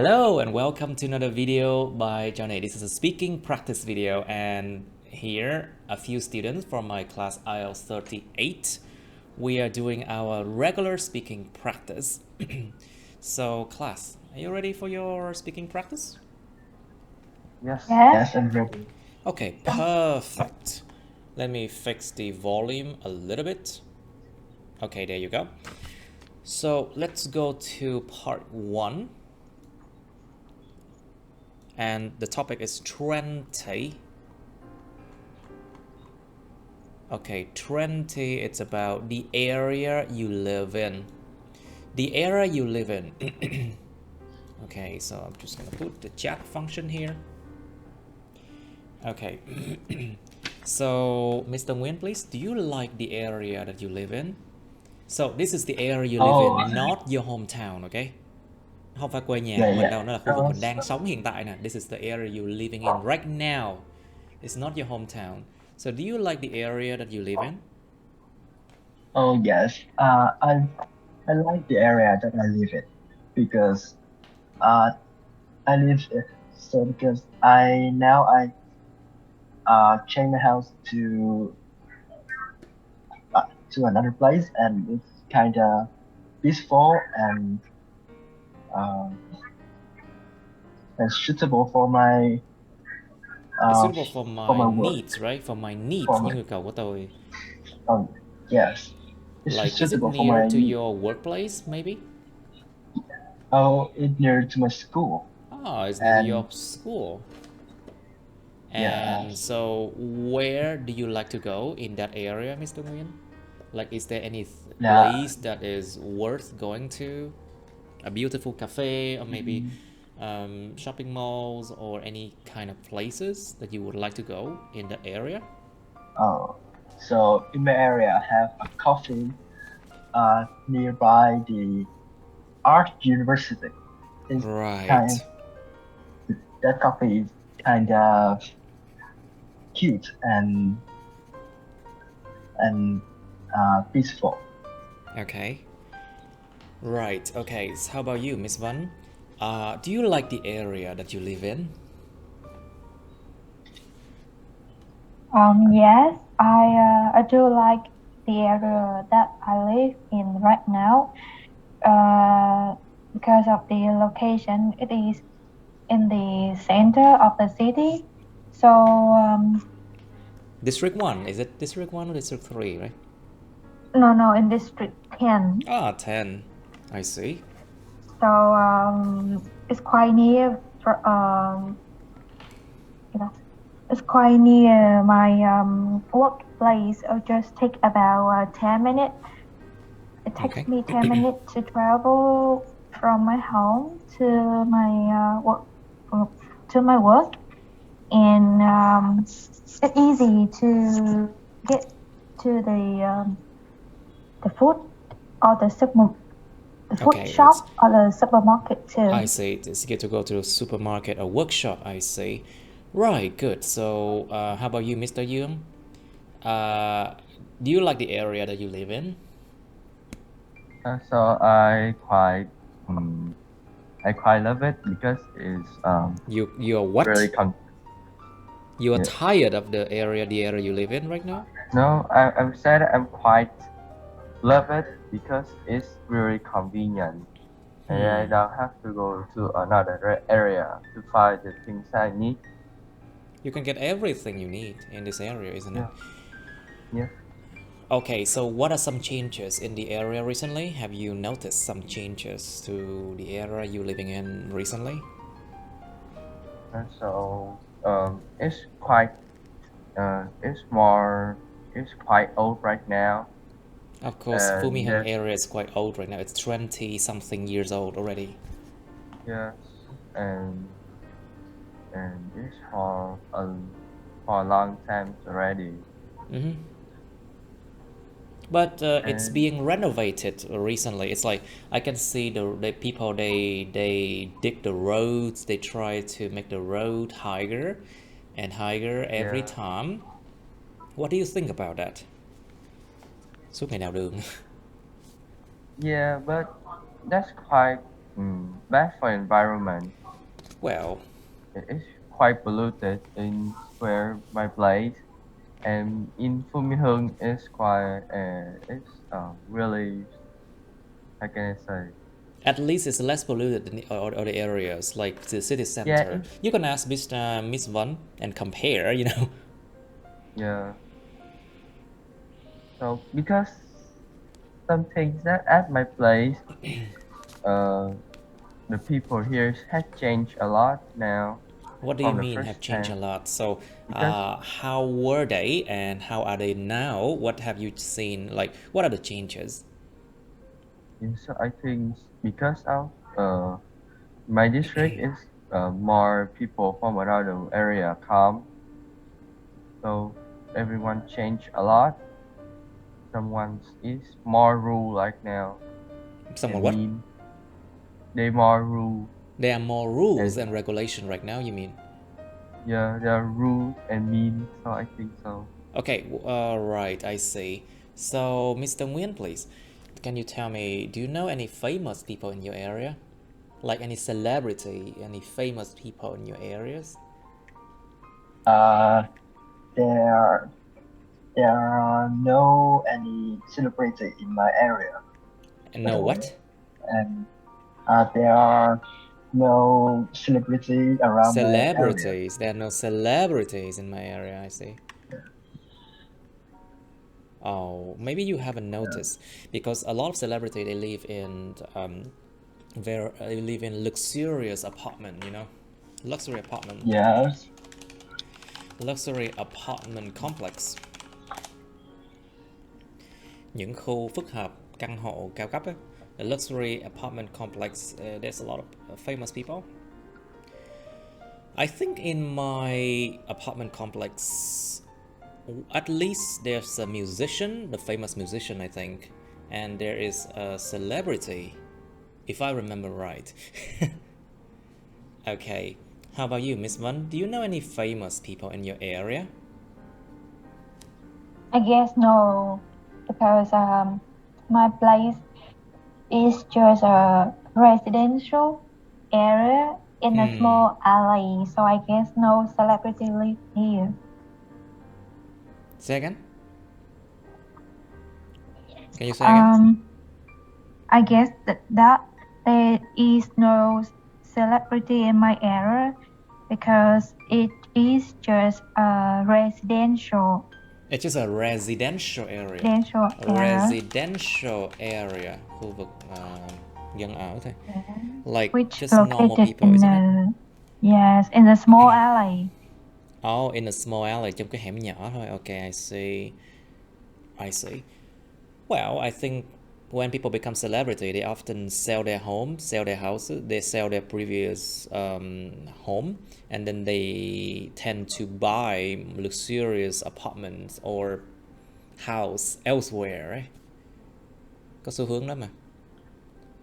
Hello and welcome to another video by Johnny. This is a speaking practice video, and here a few students from my class IELTS 38. We are doing our regular speaking practice. So class, are you ready for your speaking practice? Yes, Yes. I'm ready. Okay, perfect. Let me fix the volume a little bit. Okay, there you go. So let's go to part 1. And the topic is 20. Okay, 20, it's about the area you live in. The area you live in. Okay, so I'm just gonna put the chat function here. Okay. So, Mr. Nguyen, please, do you like the area that you live in? So, this is the area you live in, not your hometown, okay? Không phải quê nhà của mình đâu, nó là khu vực mình đang sống hiện tại nè. This is the area you're living in right now. It's not your hometown. So do you like the area that you live in? Oh yes. I like the area that I live in because I live so because I change my house to another place, and it's kind of peaceful and suitable for my It's suitable for my work. needs, right? For my needs, For những my, nhu cầu của tôi. yes, it's Like, is it suitable for near my to needs. your workplace, maybe? Oh, it's near to my school. Oh, it's near to your school. Yeah. And so, where do you like to go in that area, Mr. Nguyen? Like, is there any place that is worth going to? A beautiful cafe, or maybe shopping malls, or any kind of places that you would like to go in that area? Oh, so in my area, I have a coffee nearby the art university. It's Right. That coffee is kind of cute and peaceful. Okay. Right. Okay. So how about you, Miss Van? Do you like the area that you live in? Yes, I do like the area that I live in right now. Because of the location, it is in the center of the city. So District 1. Is it District 1 or District 3, right? no, in District 10. Ah, 10. I see. So it's quite near it's quite near my workplace. It'll just take about 10 minutes. It takes me 10 minutes to travel from my home to my work, and it's easy to get to the food or the food shop or the supermarket too. I see. It's good to go to the supermarket or workshop. I see. Right. Good. So, how about you, Mr. Young? Do you like the area that you live in? So I quite love it because it's you're what? Really you are tired of the area you live in right now? No, I'm said I'm quite love it because it's really convenient, and I don't have to go to another area to find the things I need. You can get everything you need in this area, isn't it? Yeah. Okay, so what are some changes in the area recently? Have you noticed some changes to the area you're living in recently? And so it's quite it's quite old right now. Of course, Fumihan area is quite old right now. It's 20 something years old already. Yes, and it's for a long time already. But it's being renovated recently. It's like I can see the people, they dig the roads. They try to make the road higher and higher every time. What do you think about that? Suốt ngày đào đường. Yeah, but that's quite bad for environment. Well, It is quite polluted in where my place, and in Fumihung is quite it's really, how can I say? at least it's less polluted than the other areas like the city Yeah, center. You can ask Miss Van and compare, you know. yeah. So because some things that at my place, uh, the people here has changed a lot now What do you from the mean first have changed a time. lot? So, Because how were they and how are they now? What have you seen? Like, what are the changes? so I think because of my district is more people from another area come, so everyone changed a lot. Someone is more rule like now. Someone And what? mean they more rule There are more rules and and regulation right now, you mean? yeah, they are rude and mean. So I think so. Okay, right, I see. So, Mr. Nguyen, please, can you tell me, do you know any famous people in your area? Like any celebrity, any famous people in your areas? There there are no any celebrity in my area, And by no the way, what? and there are no celebrity around my area. Celebrities. There are no celebrities in my area, I see. Oh, maybe you haven't Yeah. noticed because a lot of celebrity they live in they live in luxurious apartment, you know, luxury apartment, Yes. luxury apartment complex, những khu phức hợp, căn hộ cao cấp á. The luxury apartment complex. There's a lot of famous people. I think in my apartment complex, at least there's a musician, the famous musician, I think, and there is a celebrity, if I remember right. Okay, how about you, Miss Van? Do you know any famous people in your area? I guess no, because my place is just a residential area in a small alley, so I guess no celebrity live here. Say again? Can you say again? I guess that there is no celebrity in my area because it is just a residential It's just a residential area. residential area. Residential area, khu vực dân ở thôi. Like Which just normal located people, in isn't it? in a small alley. Oh, in a small alley, trong cái hẻm nhỏ thôi. Okay, I see. I see. Well, I think when people become celebrity, they often sell their home, sell their houses, they sell their previous home, and then they tend to buy luxurious apartments or house elsewhere, right? Có xu hướng đó mà.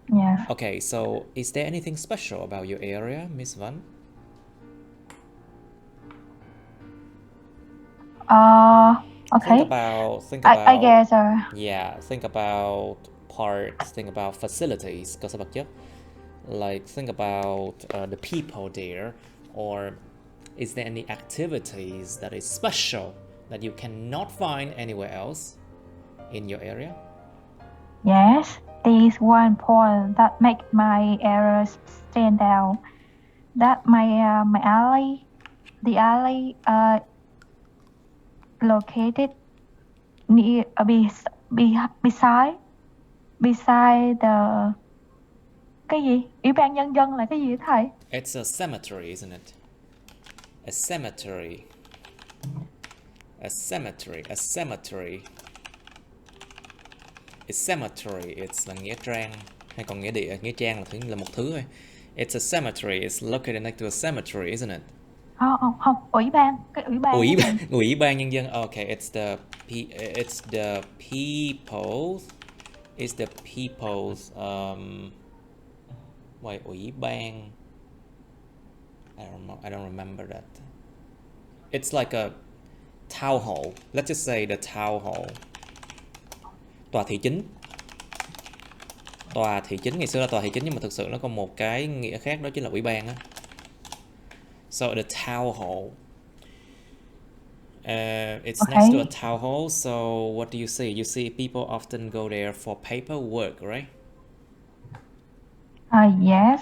Yeah. Okay, so is there anything special about your area, Miss Van? Okay. Think about. I guess. Yeah, think about parks, think about facilities, cơ sở vật chất. Like think about the people there, or is there any activities that is special that you cannot find anywhere else in your area? Yes, there is one point that make my area stand out. That my alley, the alley located near beside the cái gì? Ủy ban nhân dân là cái gì vậy thầy? It's a cemetery, isn't it? A cemetery. A cemetery. A cemetery. It's cemetery. It's là nghĩa trang, hay còn nghĩa địa, nghĩa trang là một thứ thôi. It's a cemetery. It's located next to a cemetery, isn't it? Không, ủy ban, cái ủy ban. Ủy ban nhân dân. Okay, it's the people's. It's the people's. Wait, ủy ban. I don't remember that. It's like a town hall. Let's just say the town hall. Tòa thị chính. tòa thị chính, ngày xưa là tòa thị chính nhưng mà thực sự nó có một cái nghĩa khác, đó chính là ủy ban á. So the town hall. It's next to a town hall, so what do you see? You see people often go there for paperwork, right? Yes,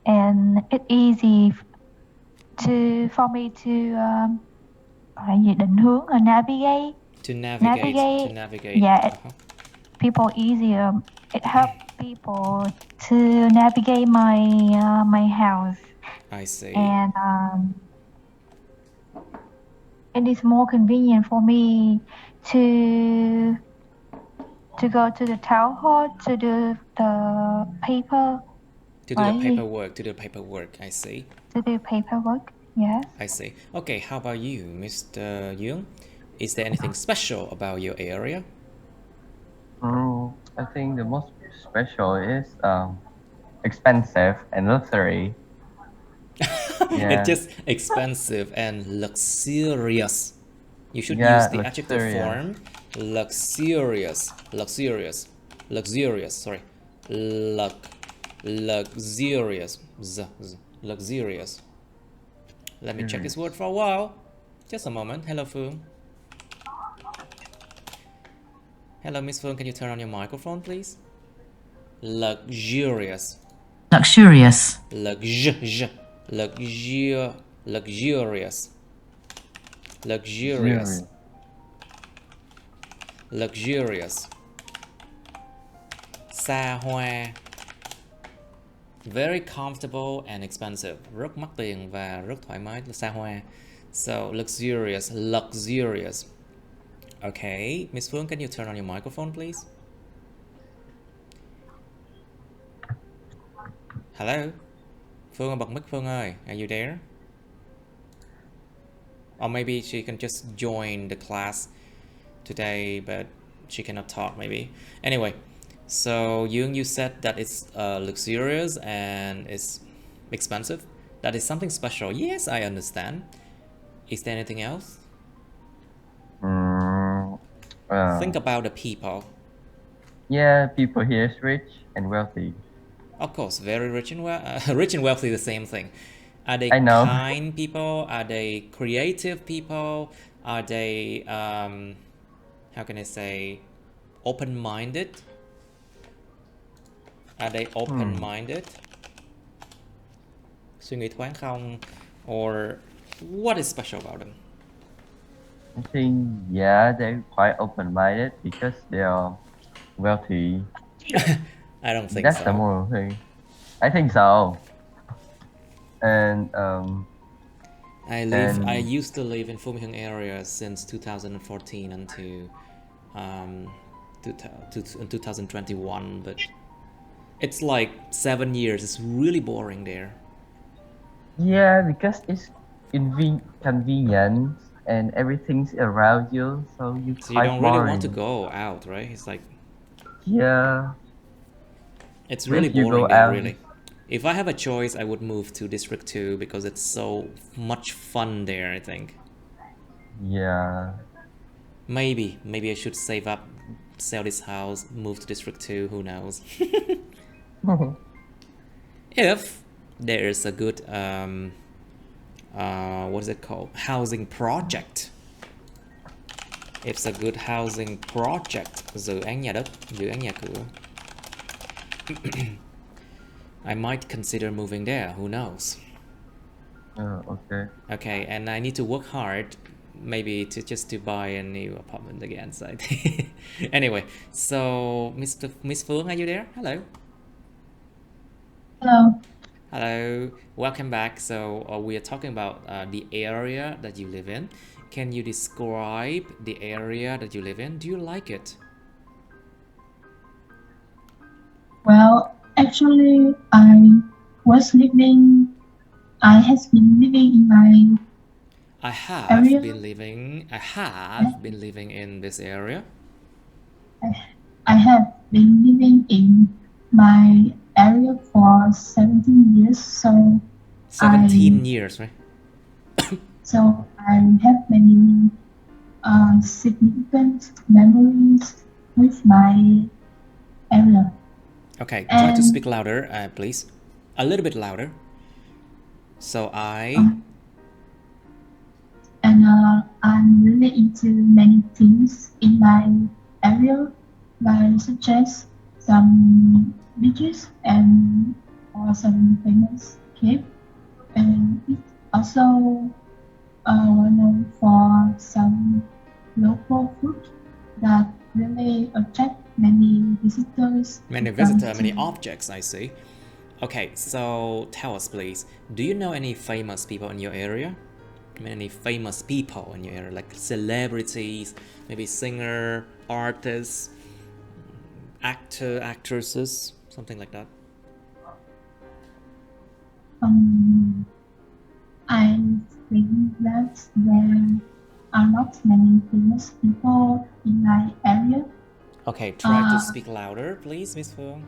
and it's easy for me to định hướng or navigate. To navigate. Yeah, people easier. It helps people to navigate my house. I see. And it is more convenient for me to go to the town hall to do the paper. To do the paperwork, I see. To do paperwork, yes. I see. Okay, how about you, Mr. Young? Is there anything special about your area? I think the most special is expensive and luxury. Yeah. It's just expensive and luxurious. You should use the adjective form luxurious. Luxurious. Sorry. Luxurious. Luxurious. Let me check this word for a while. Just a moment. Hello, Phương. Hello, Miss Phương. Can you turn on your microphone, please? Luxurious. Luxurious. Luxurious. Xa hoa. Very comfortable and expensive. Rất mắc tiền và rất thoải mái, xa hoa. So luxurious. Okay, Miss Phương, can you turn on your microphone, please? Hello? Phương, bật mic Phương ơi. Are you there? Or maybe she can just join the class today, but she cannot talk maybe. Anyway, so you said that it's luxurious and it's expensive. That is something special. Yes, I understand. Is there anything else? Think about the people. Yeah, people here is rich and wealthy. Of course, very rich and rich and wealthy, the same thing. Are they kind people? Are they creative people? Are they how can I say, open-minded? Are they open-minded? Suy nghĩ thoáng không? Or what is special about them? I think, yeah, they're quite open-minded because they are wealthy. I don't think That's so. the moral thing. I think so. And I used to live in Phú Mỹ area since 2014 until 2021, but it's like 7 years. It's really boring there. Yeah, because it's convenient and everything's around you, so you don't really want to go out, right? It's like, yeah, it's really boring there, really. If I have a choice, I would move to District 2 because it's so much fun there, I think. Yeah. Maybe I should save up, sell this house, move to District 2, who knows. If there is a good what is it called, housing project. If it's a good housing project, dự án nhà đất, dự án nhà cửa, I might consider moving there, who knows. Okay. Okay, and I need to work hard, maybe to buy a new apartment again. So anyway, so Miss Phương, are you there? Hello. Hello, welcome back. So we are talking about the area that you live in. Can you describe the area that you live in? Do you like it? Well, actually, I have been living in my area. been living in this area. I have been living in my area for 17 years, so 17 years, right? So I have many significant memories with my area. Okay, try to speak louder, please. A little bit louder. So I'm really into many things in my area, like such as some beaches and or some famous cave, and it's also well known for some local food that really attract many visitors. Many objects, I see. Okay, so tell us please, do you know any famous people in your area? Many famous people in your area, like celebrities, maybe singer, artists, actor, actresses, something like that. I think that there are not many famous people in my area. Okay, try to speak louder, please, Miss Phương.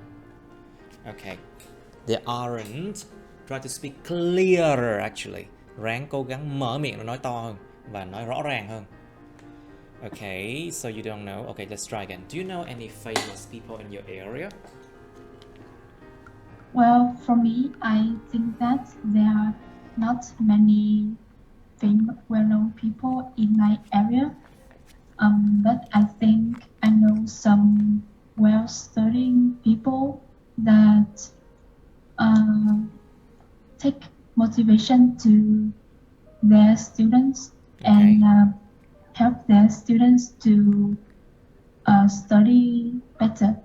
Okay, there aren't. Try to speak clearer, actually. Ráng cố gắng mở miệng và nói to hơn và nói rõ ràng hơn. Okay, so you don't know. Okay, let's try again. Do you know any famous people in your area? Well, for me, I think that there are not many famous, well-known people in my area. But I think I know some well-studying people that take motivation to their students and help their students to study better.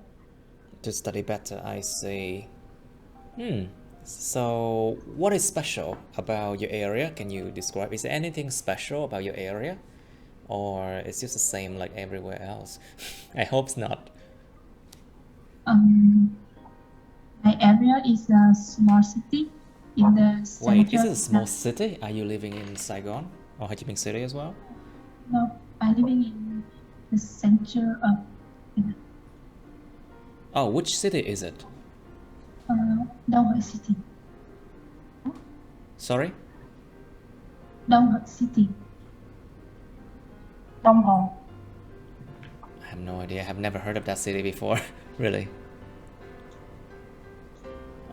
To study better, I see. So what is special about your area? Can you describe? Is there anything special about your area? Or it's just the same like everywhere else? I hope not. My area is a small city in the center. Wait, is it a small city? Are you living in Saigon or Ho Chi Minh City as well? No, I'm living in the center of. Oh, which city is it? Đông Ho City. Sorry? Đông Ho City. Đông Hồ. I have no idea. I have never heard of that city before. Really.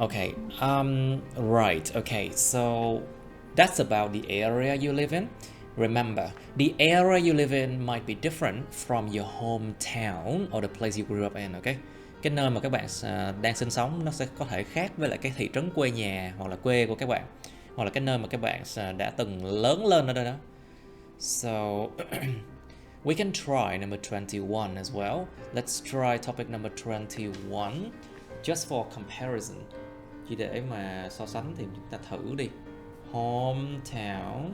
Okay. Right. Okay. So that's about the area you live in. Remember, the area you live in might be different from your hometown or the place you grew up in. Okay. Cái nơi mà các bạn đang sinh sống nó sẽ có thể khác với lại cái thị trấn quê nhà hoặc là quê của các bạn, hoặc là cái nơi mà các bạn đã từng lớn lên ở đây đó. So we can try number 21 as well. Let's try topic number 21 just for comparison. Chỉ để mà so sánh thì chúng ta thử đi. Hometown.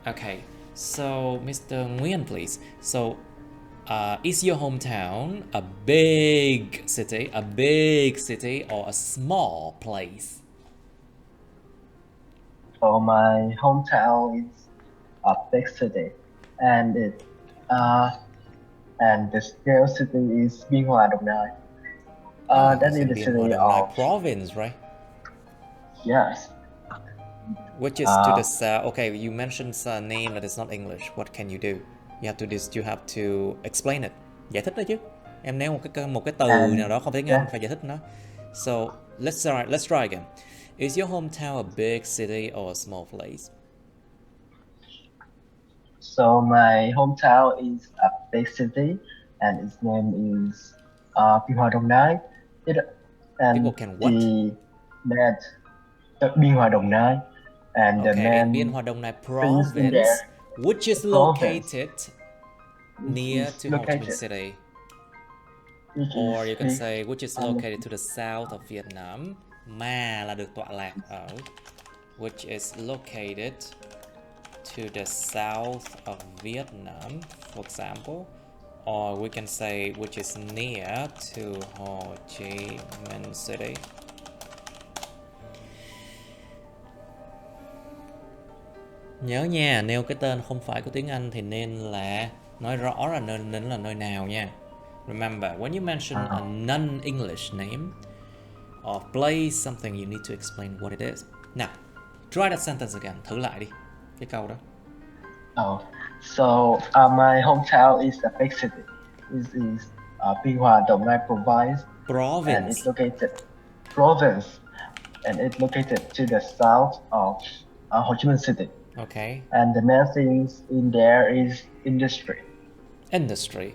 Okay, so Mr. Nguyen, please. So is your hometown a big city or a small place? So my hometown is a big city, and the scale city is Biên Hòa, Đồng Nai. That is the city of province, right? Yes. Which is to the south. Okay, you mentioned a name that is not English. What can you do? You have to explain it. Giải thích đó chứ. Em nêu một cái từ nào đó không tiếng Anh phải giải thích nó. So let's try again. Is your hometown a big city or a small place? So my hometown is a big city, and its name is Biên Hòa, Đồng Nai. People can what? Biên Hòa, Đồng Nai, and the main Biên Hòa, Đồng Nai province, which is located near to Ho Chi Minh City. Or you can say which is located to the south of Vietnam. Mà là được tọa lạc ở. Which is located to the south of Vietnam, for example. Or we can say which is near to Ho Chi Minh City. Nhớ nha, nêu cái tên không phải của tiếng Anh thì nên là nói rõ là nên là nơi nào nha. Remember, when you mention a non-English name or place something, you need to explain what it is. Now, try that sentence again. Thử lại đi cái câu đó. So my hometown is a big city. It is Biên Hòa, Đồng Nai province, and Province. it's located province, and it's located to the south of Ho Chi Minh City. Okay. And the main things in there is industry. Industry.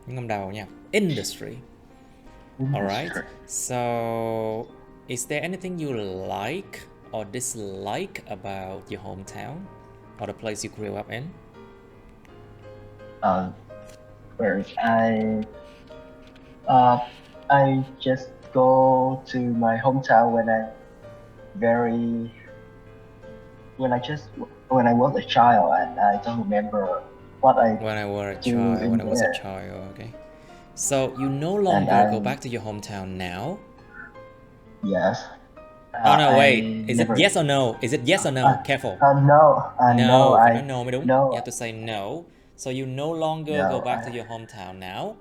Ngâm đầu nha. Industry. Alright. So, is there anything you like or dislike about your hometown or the place you grew up in? Where I just go to my hometown when I was a child, and I don't remember what I When I was a do child, in when I was a there. child, okay. So you no longer go back to your hometown now? Yes. Oh no, wait. I Is never- it yes or no? Is it yes or no? Careful. No. No, I phải nói no mới đúng. no. You have to say no. So you no longer No, go back to your hometown now?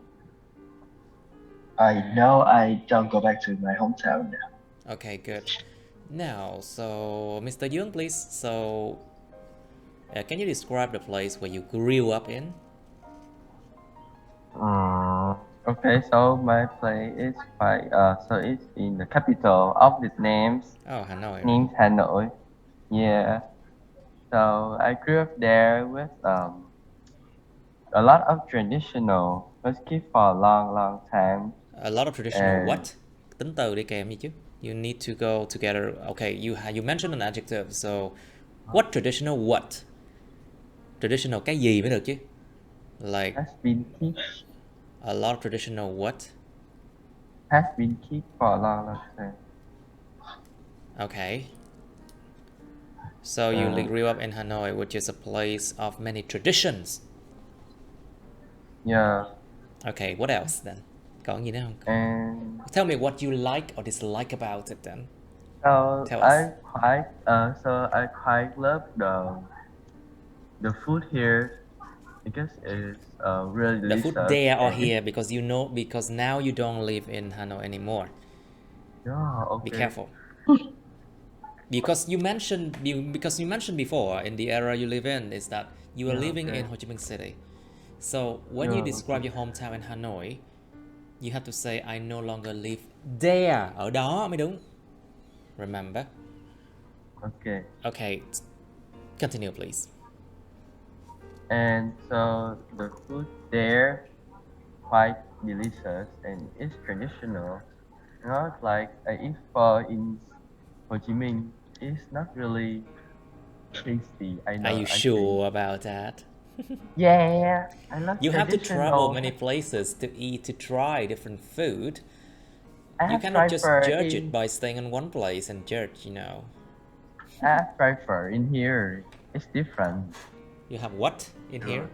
I know I don't go back to my hometown now. Okay, good. Now, so Mr. Young, please. So, can you describe the place where you grew up in? Okay, so my place is quite so it's in the capital of Vietnam's Oh, Hanoi. named Hanoi. Yeah. So I grew up there with a lot of traditional whiskey for a long time. A lot of traditional And what? Tính từ đi kèm gì chứ? You need to go together. Okay, you mentioned an adjective. So, what traditional what? Traditional cái gì mới được chứ? Like has been kept a lot of traditional what? for a long time. Okay. So you grew up in Hanoi, which is a place of many traditions. Yeah. Okay, what else then? Còn gì nữa không? And Tell me what you like or dislike about it then. so Tell us. I quite love the food here because it's really The delicious. food there or and here, because now you don't live in Hanoi anymore. Yeah, okay. Be careful. Because you mentioned before in the era you live in is that you are living in Ho Chi Minh City. So when you describe your hometown in Hanoi, you have to say I no longer live there. Ở đó mới đúng. Remember? Okay. Okay. Continue, please. And so the food there quite delicious and it's traditional. Not like if in Ho Chi Minh, it's not really tasty. I know. Are you sure about that? Yeah, I love You have to traditional. travel many places to eat, to try different food. You cannot tried just pho judge in- it by staying in one place and judge, I have tried pho in here. It's different. You have what in here?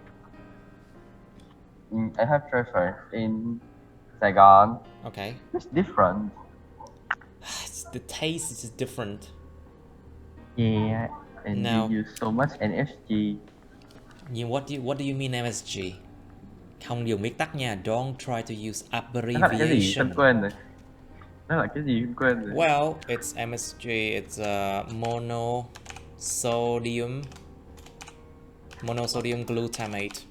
I have tried pho in Saigon. Okay. It's different. The taste is just different. Yeah, and Now- we use so much MSG. What do you mean MSG? Không dùng viết tắt nha. Don't try to use Nó là cái gì? abbreviation. Tôi quên rồi. Nó là cái gì? Tôi quên rồi. Well, it's MSG. It's monosodium glutamate.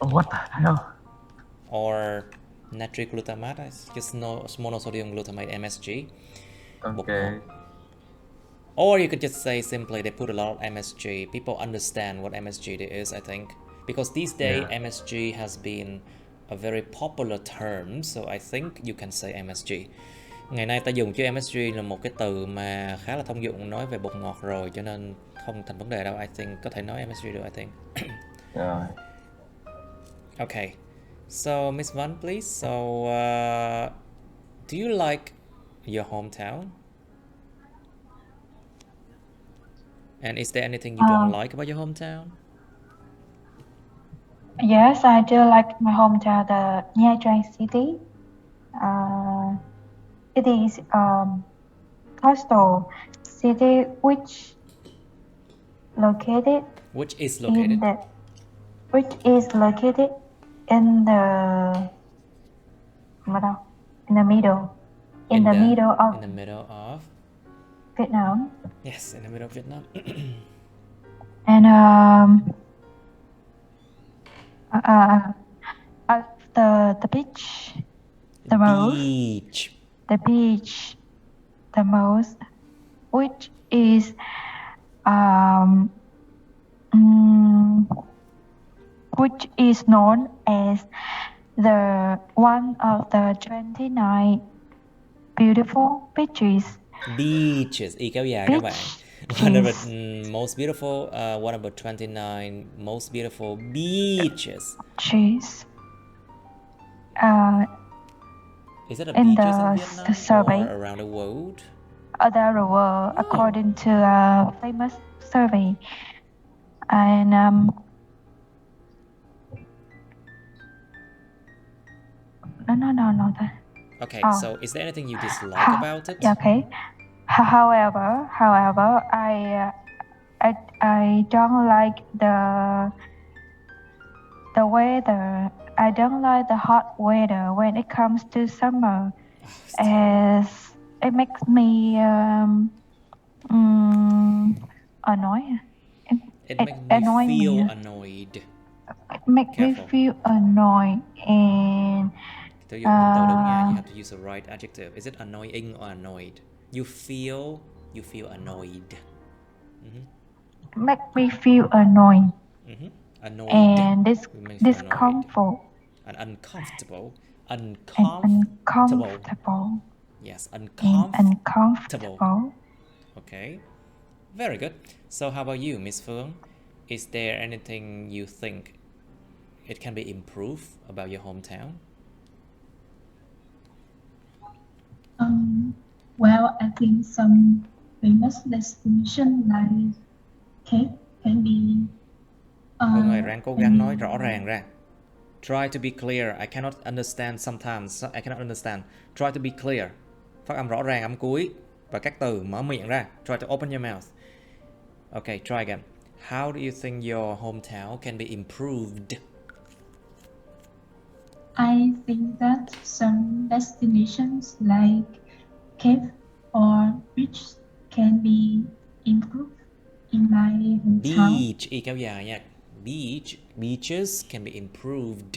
Oh, what the hell? Or natrium glutamate. It's just monosodium glutamate, MSG. Okay. Or you could just say simply they put a lot of MSG. People understand what MSG is, I think. Because these days MSG has been a very popular term, so I think you can say MSG. Ngày nay ta dùng chữ MSG là một cái từ mà khá là thông dụng nói về bột ngọt rồi, cho nên không thành vấn đề đâu. I think có thể nói MSG được, I think. Yeah. Okay. So Miss Van, please. So do you like your hometown? And is there anything you don't like about your hometown? Yes, I do like my hometown, the Nha Trang city. It is coastal city which located in the middle of Vietnam. Yes, in the middle of Vietnam. And The beach, the most, Beach. the beach, the most, which is which is known as the one of the 29 beautiful beaches. Beaches. Y kéo dài các bạn. One of the most beautiful, one of the 29 most beautiful beaches. Beaches. Is it a In beaches in the Vietnam survey, or around the world? around the world, according to a famous survey. And no. Okay, so is there anything you dislike about it? Okay. However, I don't like the weather. I don't like the hot weather when it comes to summer, as it makes me annoyed. It makes me annoys feel me. annoyed. It makes me Careful. feel annoyed and Từ dụng cụm từ đúng nha. You have to use the right adjective. Is it annoying or annoyed? You feel annoyed. make me feel annoyed. Annoyed. And discomfort. And uncomfortable. Uncomfortable. Yes, uncomfortable. Okay. Very good. So how about you, Miss Phương? Is there anything you think it can be improved about your hometown? Well, I think some famous destination like Cape can be. Phương ơi, ráng cố gắng nói rõ ràng ra. Try to be clear. I cannot understand sometimes. I cannot understand. Try to be clear. Phát âm rõ ràng, âm cuối và các từ mở miệng ra. Try to open your mouth. Okay, try again. How do you think your hometown can be improved? I think that some destinations like cave or beach can be improved in my hometown. Beach, y kéo dài nha. Beaches can be improved.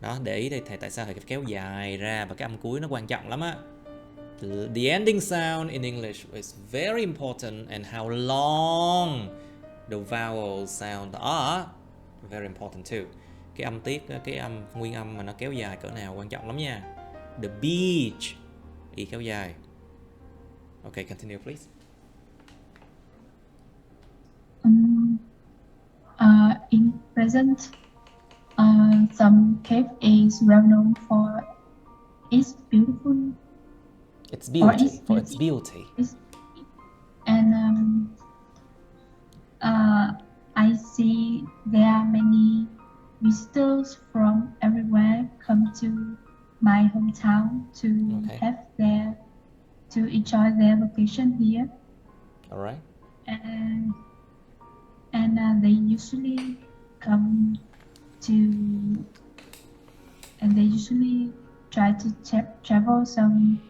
Đó, để ý đây thầy tại sao thầy kéo dài ra và cái âm cuối nó quan trọng lắm á. The ending sound in English is very important, and how long the vowel sound are very important too. Cái âm tiết, cái âm nguyên âm mà nó kéo dài cỡ nào quan trọng lắm nha. The beach, y kéo dài. Okay, continue please. In present, some cave is well known for its beautiful. Its beauty, for its beauty. And I see there are many visitors from everywhere come to my hometown to to enjoy their vacation here. All right. And they usually come to, and they usually try to travel some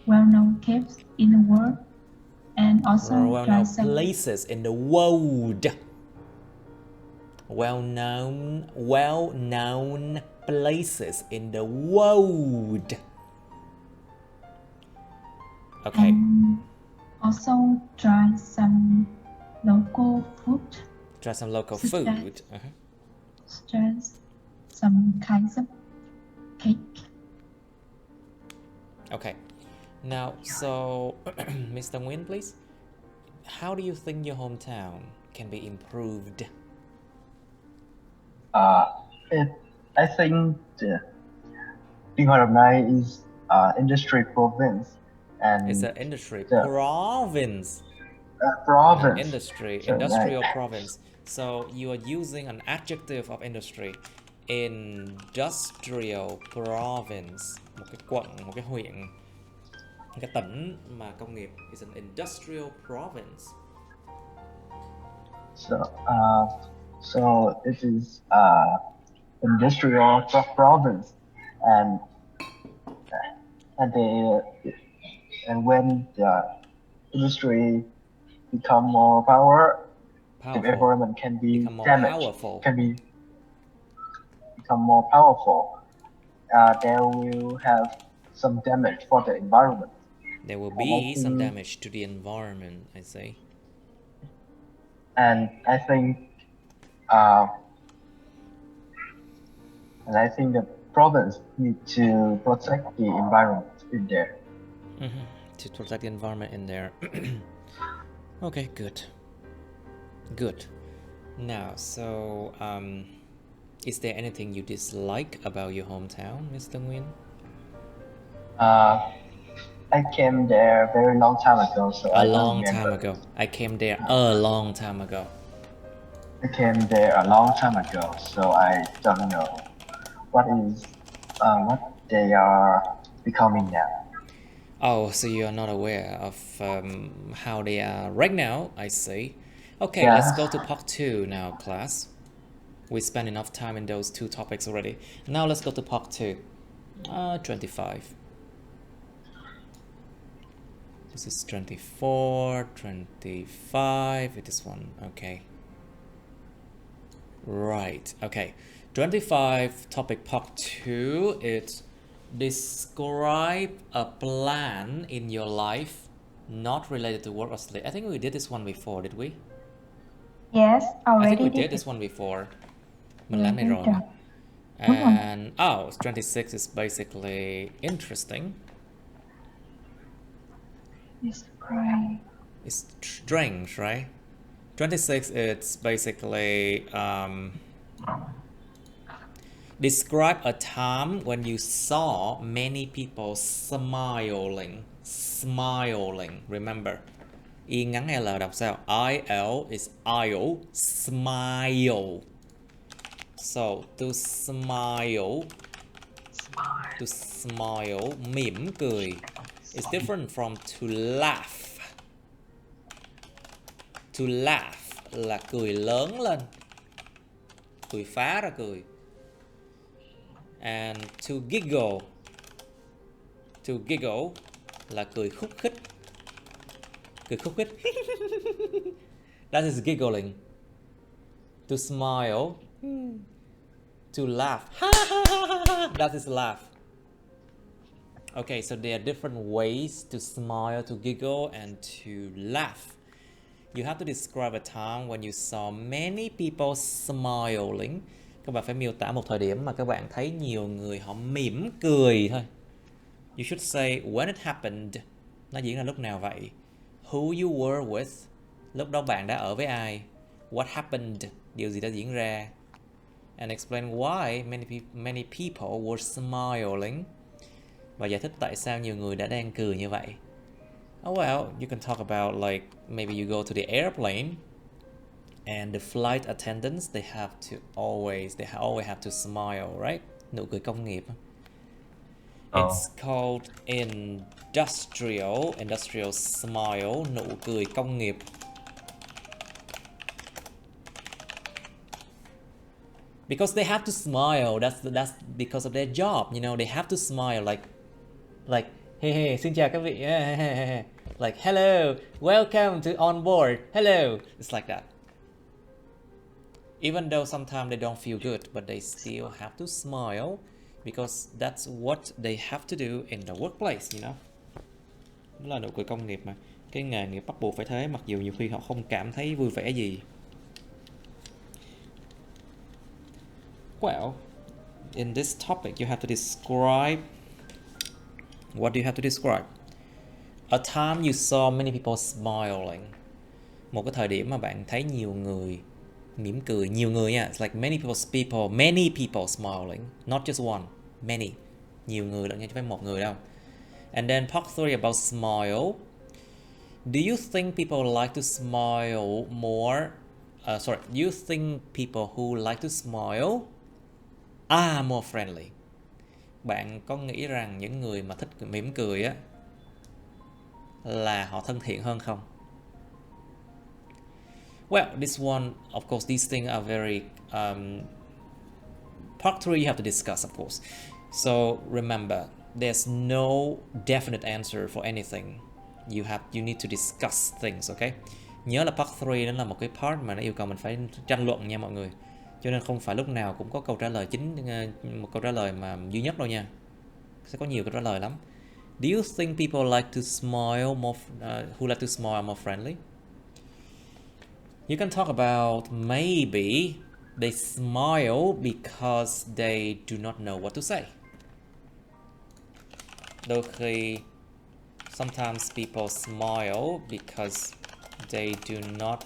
well-known caves in the world, and also well-known places in the world. Well-known places in the world. Okay. And also try some local food. Try some local food. Such as some kinds of cake. Okay. Now, so, Mr. Nguyen, please. How do you think your hometown can be improved? I think Binh Hoa Đồng Nai is industry province, and it's an industry province. Province. Industrial province. So you are using an adjective of industry. Industrial province. Một cái quận, một cái huyện, một cái tỉnh mà công nghiệp is an industrial province. So it is industrial province, and when the industry become more powerful, the environment can be become more damaged. Powerful. become more powerful, there will have some damage for the environment. There will And I be some think- damage to the environment, I say. And I think the province need to protect the environment in there. To protect the environment in there. Okay, good. Good. Now, so, is there anything you dislike about your hometown, Mr. Nguyen? I came there a very long time ago, so I don't remember. Time ago. I came there a long time ago. I came there a long time ago, so I don't know what they are becoming now. Oh, so you are not aware of how they are right now, I see. Okay, Yeah. let's go to part 2 now, class. We spent enough time in those 2 topics already. Now let's go to part 2. 25. This is 24, 25, it is one, okay. Right, okay. 25, topic part 2, it's describe a plan in your life not related to work or study. I think we did this one before, did we? Yes, already I think we did it. this one before. Mình làm này Ừ, rồi trời. mà. And, 26 is basically interesting. Describe. It's strange, right? 26, it's basically describe a time when you saw many people smiling. Smiling, remember. Y ngắn L đọc sao? IL is IL, smile. So, to smile, mỉm cười, is different from to laugh. To laugh là cười lớn lên, cười phá ra cười. And to giggle là cười khúc khích. Cười khúc khích. That is giggling. To smile, to laugh, that is laugh. Okay, so there are different ways to smile, to giggle, and to laugh. You have to describe a time when you saw many people smiling. Các bạn phải miêu tả một thời điểm mà các bạn thấy nhiều người họ mỉm cười thôi. You should say when it happened. Nó diễn ra lúc nào vậy? Who you were with. Lúc đó bạn đã ở với ai? What happened. Điều gì đã diễn ra? And explain why many people were smiling. Và giải thích tại sao nhiều người đã đang cười như vậy. Oh well, you can talk about like maybe you go to the airplane and the flight attendants they always have to smile, right? Nụ cười công nghiệp. It's called industrial smile, nụ cười công nghiệp. Because they have to smile, that's because of their job, you know, they have to smile like hey, xin chào các vị. Like hello, welcome to on board. Hello. It's like that. Even though sometimes they don't feel good, but they still have to smile because that's what they have to do in the workplace, you know. Đó là nụ cười công nghiệp mà. Cái nghề nghiệp bắt buộc phải thế, mặc dù nhiều khi họ không cảm thấy vui vẻ gì. Well, in this topic you have to describe. What do you have to describe? A time you saw many people smiling. Một cái thời điểm mà bạn thấy nhiều người mỉm cười, nhiều người nha. It's like many people smiling, not just one, many. Nhiều người lẫn nhau chứ không phải một người đâu. And then part 3 about smile. Do you think people like to smile more? Do you think people who like to smile are more friendly? Bạn có nghĩ rằng những người mà thích mỉm cười á là họ thân thiện hơn không? Well, this one, of course, these things are very part 3 you have to discuss, of course. So remember, there's no definite answer for anything. You need to discuss things, okay? Nhớ là part 3 đó là một cái part mà nó yêu cầu mình phải tranh luận nha mọi người. Cho nên không phải lúc nào cũng có câu trả lời chính, một câu trả lời mà duy nhất đâu nha. Sẽ có nhiều câu trả lời lắm. Do you think people like to smile more, who like to smile are more friendly? You can talk about maybe they smile because they do not know what to say. Đôi khi, sometimes people smile because they do not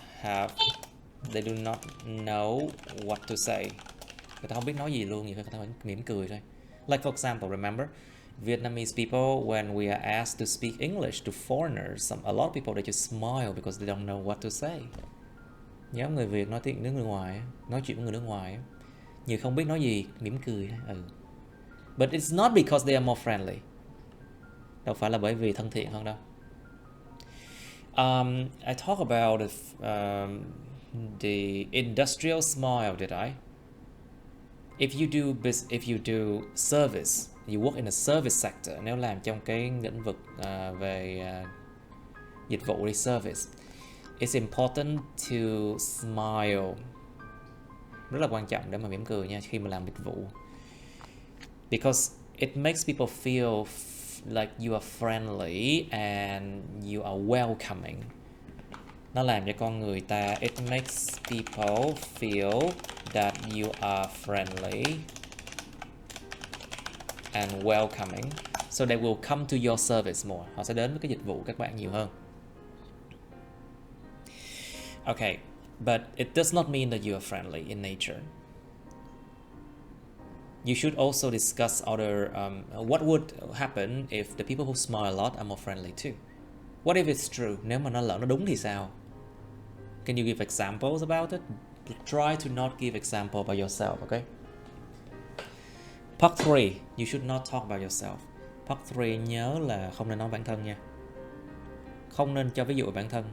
know what to say. Người ta không biết nói gì luôn, nhiều khi người ta phải mỉm cười thôi. Like for example, remember, Vietnamese people, when we are asked to speak English to foreigners, a lot of people, they just smile because they don't know what to say. Nhớ người Việt nói tiếng nước ngoài, nói chuyện với người nước ngoài, nhiều không biết nói gì, mỉm cười. But it's not because they are more friendly. Đâu phải là bởi vì thân thiện hơn đâu. I talk about the industrial smile, did I? If you do service, you work in a service sector, nếu làm trong cái lĩnh vực về dịch vụ đi, service, it's important to smile. Rất là quan trọng để mà mỉm cười nha khi mà làm dịch vụ. Because it makes people feel like you are friendly and you are welcoming. Nó làm cho con người ta, it makes people feel that you are friendly and welcoming, so they will come to your service more. Họ sẽ đến với cái dịch vụ các bạn nhiều hơn. Okay, but it does not mean that you are friendly in nature. You should also discuss other, what would happen if the people who smile a lot are more friendly too? What if it's true? Nếu mà nó đúng thì sao? Can you give examples about it? Try to not give example about yourself, okay? Part 3, you should not talk about yourself. Part 3 nhớ là không nên nói bản thân nha. Không nên cho ví dụ về bản thân.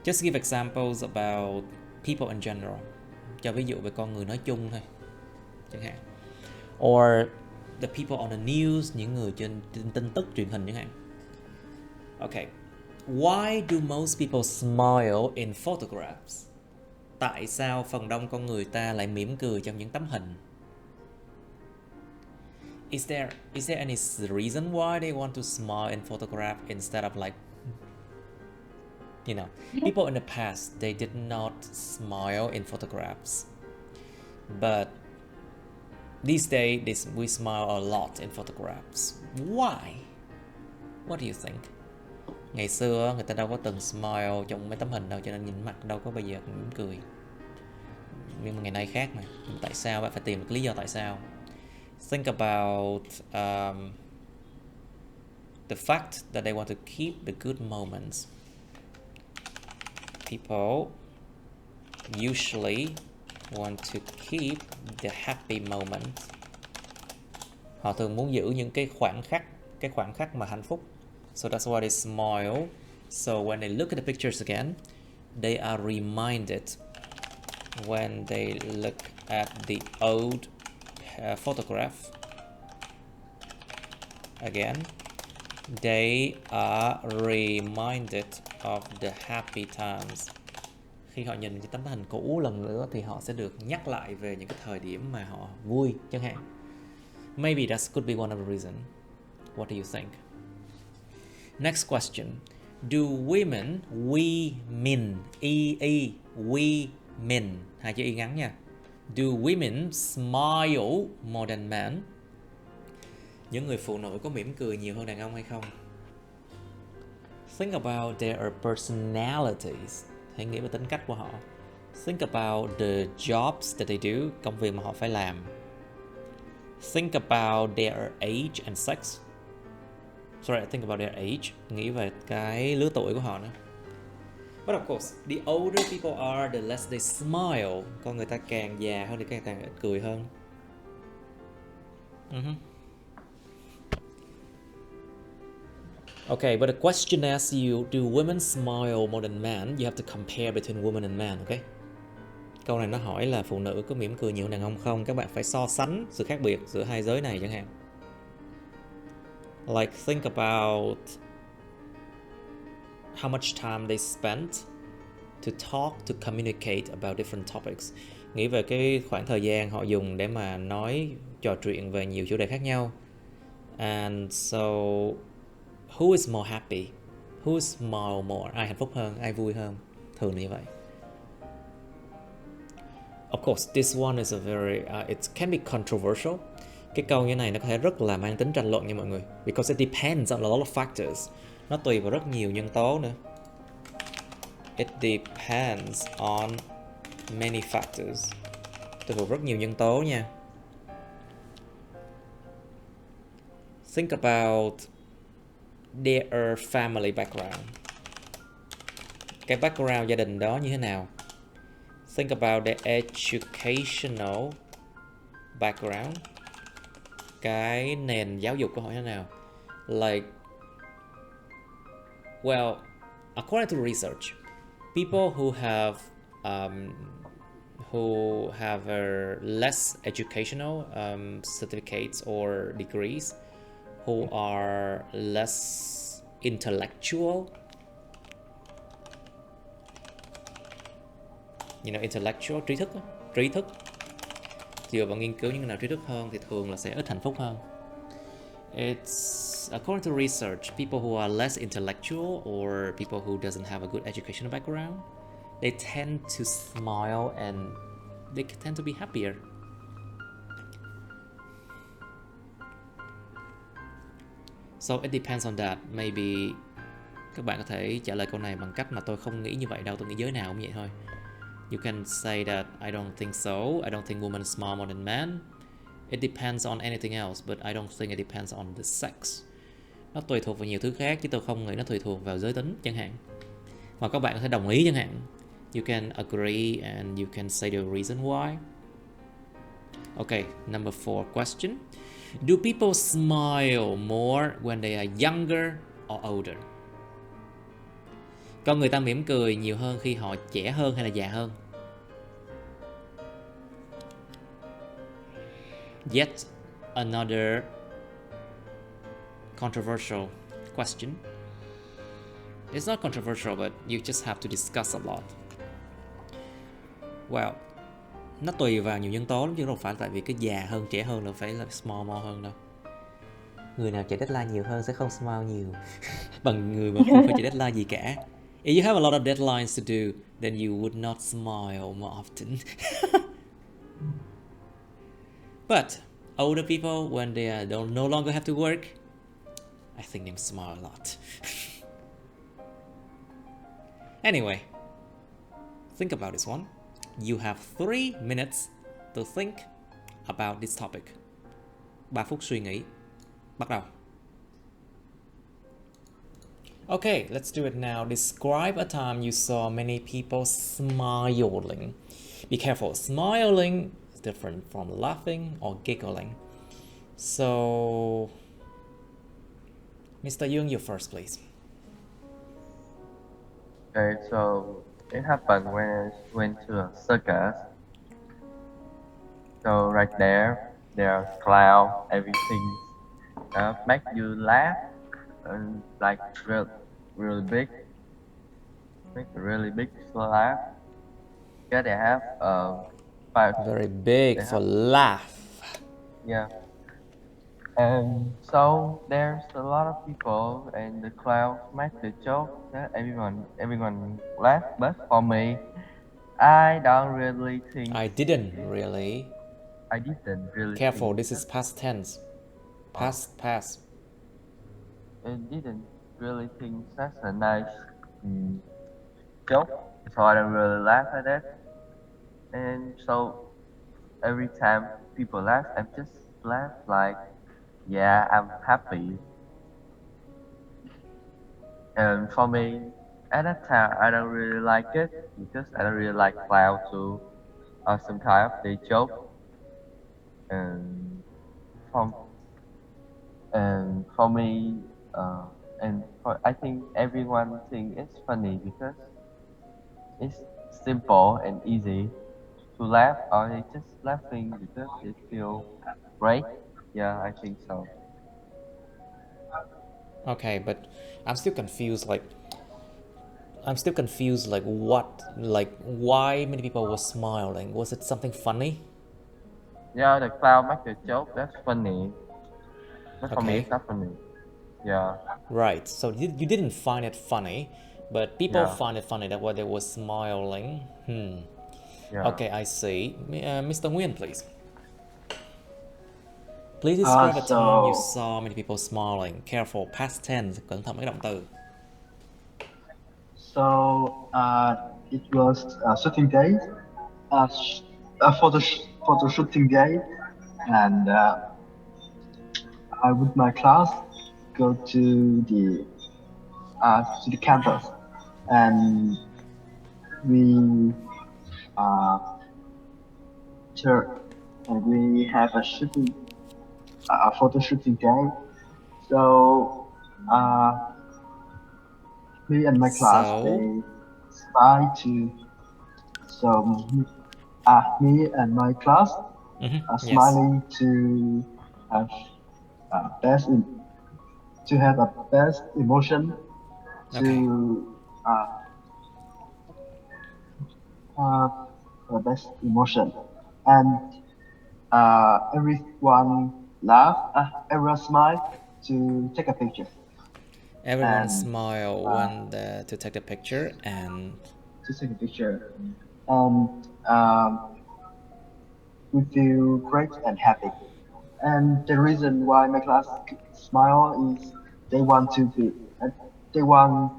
Just give examples about people in general. Cho ví dụ về con người nói chung thôi, chẳng hạn. Or the people on the news, những người trên tin tức truyền hình chẳng hạn. Okay. Why do most people smile in photographs? Tại sao phần đông con người ta lại mỉm cười trong những tấm hình? Is there any reason why they want to smile in photograph instead of like, you know, people in the past, they did not smile in photographs, but these days we smile a lot in photographs. Why? What do you think? Ngày xưa người ta đâu có từng smile trong mấy tấm hình đâu, cho nên nhìn mặt đâu có bây giờ mỉm cười. Nhưng mà ngày nay khác mà. Tại sao? Bạn phải tìm được lý do tại sao. Think about the fact that they want to keep the good moments. People usually want to keep the happy moment. Họ thường muốn giữ những cái khoảnh khắc mà hạnh phúc. So that's why they smile. So when they look at the pictures again, they are reminded. When they look at the old photograph again, they are reminded of the happy times. Khi họ nhìn cái tấm hình cũ lần nữa thì họ sẽ được nhắc lại về những cái thời điểm mà họ vui chẳng hạn. Maybe that could be one of the reasons. What do you think? Next question. Do women, women, women, hai chữ y ngắn nha. Do women smile more than men? Những người phụ nữ có mỉm cười nhiều hơn đàn ông hay không? Think about their personalities. Hãy nghĩ về tính cách của họ. Think about the jobs that they do, công việc mà họ phải làm. Think about their age and sex. Sorry, think about their age. Nghĩ về cái lứa tuổi của họ nữa. But of course, the older people are, the less they smile. Con người ta càng già hơn thì càng ít cười hơn. Okay, but the question asks you, do women smile more than men? You have to compare between women and men, okay? Câu này nó hỏi là phụ nữ có mỉm cười nhiều hơn đàn ông không? Các bạn phải so sánh sự khác biệt giữa hai giới này chẳng hạn. Like think about how much time they spent to talk, to communicate about different topics. Nghĩ về cái khoảng thời gian họ dùng để mà nói, trò chuyện về nhiều chủ đề khác nhau. And so, who is more happy? Who smile more? Ai hạnh phúc hơn, ai vui hơn? Thường là như vậy. Of course, this one is a very, it can be controversial. Cái câu như này nó có thể rất là mang tính tranh luận nha mọi người. Because it depends on a lot of factors. Nó tùy vào rất nhiều nhân tố nữa. It depends on many factors. Tùy thuộc rất nhiều nhân tố nha. Think about their family background. Cái background gia đình đó như thế nào? Think about their educational background. Cái nền giáo dục của họ như thế nào? Like, well, according to research, people who have less educational certificates or degrees, who are less intellectual, intellectual, trí thức, dựa vào nghiên cứu những người nào trí thức hơn thì thường là sẽ ít hạnh phúc hơn. It's according to research, people who are less intellectual or people who doesn't have a good educational background, they tend to smile and they tend to be happier. So it depends on that. Maybe các bạn có thể trả lời câu này bằng cách mà tôi không nghĩ như vậy đâu, tôi nghĩ giới nào cũng vậy thôi. You can say that I don't think so. I don't think women smile more than men. It depends on anything else, but I don't think it depends on the sex. Nó tùy thuộc vào nhiều thứ khác chứ tôi không nghĩ nó tùy thuộc vào giới tính chẳng hạn. Mà các bạn có thể đồng ý chẳng hạn. You can agree and you can say the reason why. Okay, number 4 question. Do people smile more when they are younger or older? Con người ta mỉm cười nhiều hơn khi họ trẻ hơn hay là già hơn? Yet another controversial question. It's not controversial, but you just have to discuss a lot. Well, nó tùy vào nhiều nhân tố lắm chứ không phải tại vì cái già hơn, trẻ hơn là phải là smile more hơn đâu. Người nào chạy deadline nhiều hơn sẽ không smile nhiều bằng người mà không phải chạy deadline gì cả. If you have a lot of deadlines to do, then you would not smile more often. But older people, when they don't no longer have to work, I think they smile a lot. Anyway, think about this one. You have 3 minutes to think about this topic. 3 phút suy nghĩ. Bắt đầu. Okay, let's do it now. Describe a time you saw many people smiling. Be careful, smiling is different from laughing or giggling. So, Mr. Young, you first, please. Okay, so it happened when I went to a circus. So right there are clowns, everything make you laugh, and like really big, make a really big laugh. Yeah, they have very big for laugh. Yeah. And so there's a lot of people and the clown make the joke that everyone laugh, but for me, I don't really think. I didn't really. Careful, think this is past tense. Past. I didn't really think that's a nice joke, so I don't really laugh at it. And so every time people laugh, I just laugh like, yeah, I'm happy. And for me, at that time, I don't really like it because I don't really like clown too. Or sometimes they joke, and for me, I think everyone think it's funny because it's simple and easy to laugh, or they just laughing because they feel great. Yeah, I think so. Okay, but I'm still confused. Like, I'm still confused, like why many people were smiling? Was it something funny? Yeah, the clown make a joke. That's funny. But for me, Okay. it's not funny. Yeah. Right, so you didn't find it funny, but people Yeah. find it funny, that's why they were smiling. Yeah. Okay, I see. Mr. Nguyen, please. Please describe a time you saw many people smiling. Careful, past tense, cẩn thận với động từ. So it was a shooting day, for the shooting day, and I with my class go to the campus, and we uh, and we have a photo shooting day. So me and my class they try to so me and my class are smiling to have to have a best emotion to the best emotion, and everyone laugh, everyone smile to take a picture. Everyone And, smile when to take the picture and to take a picture, and we feel great and happy. And the reason why my class smile is they want to be, they want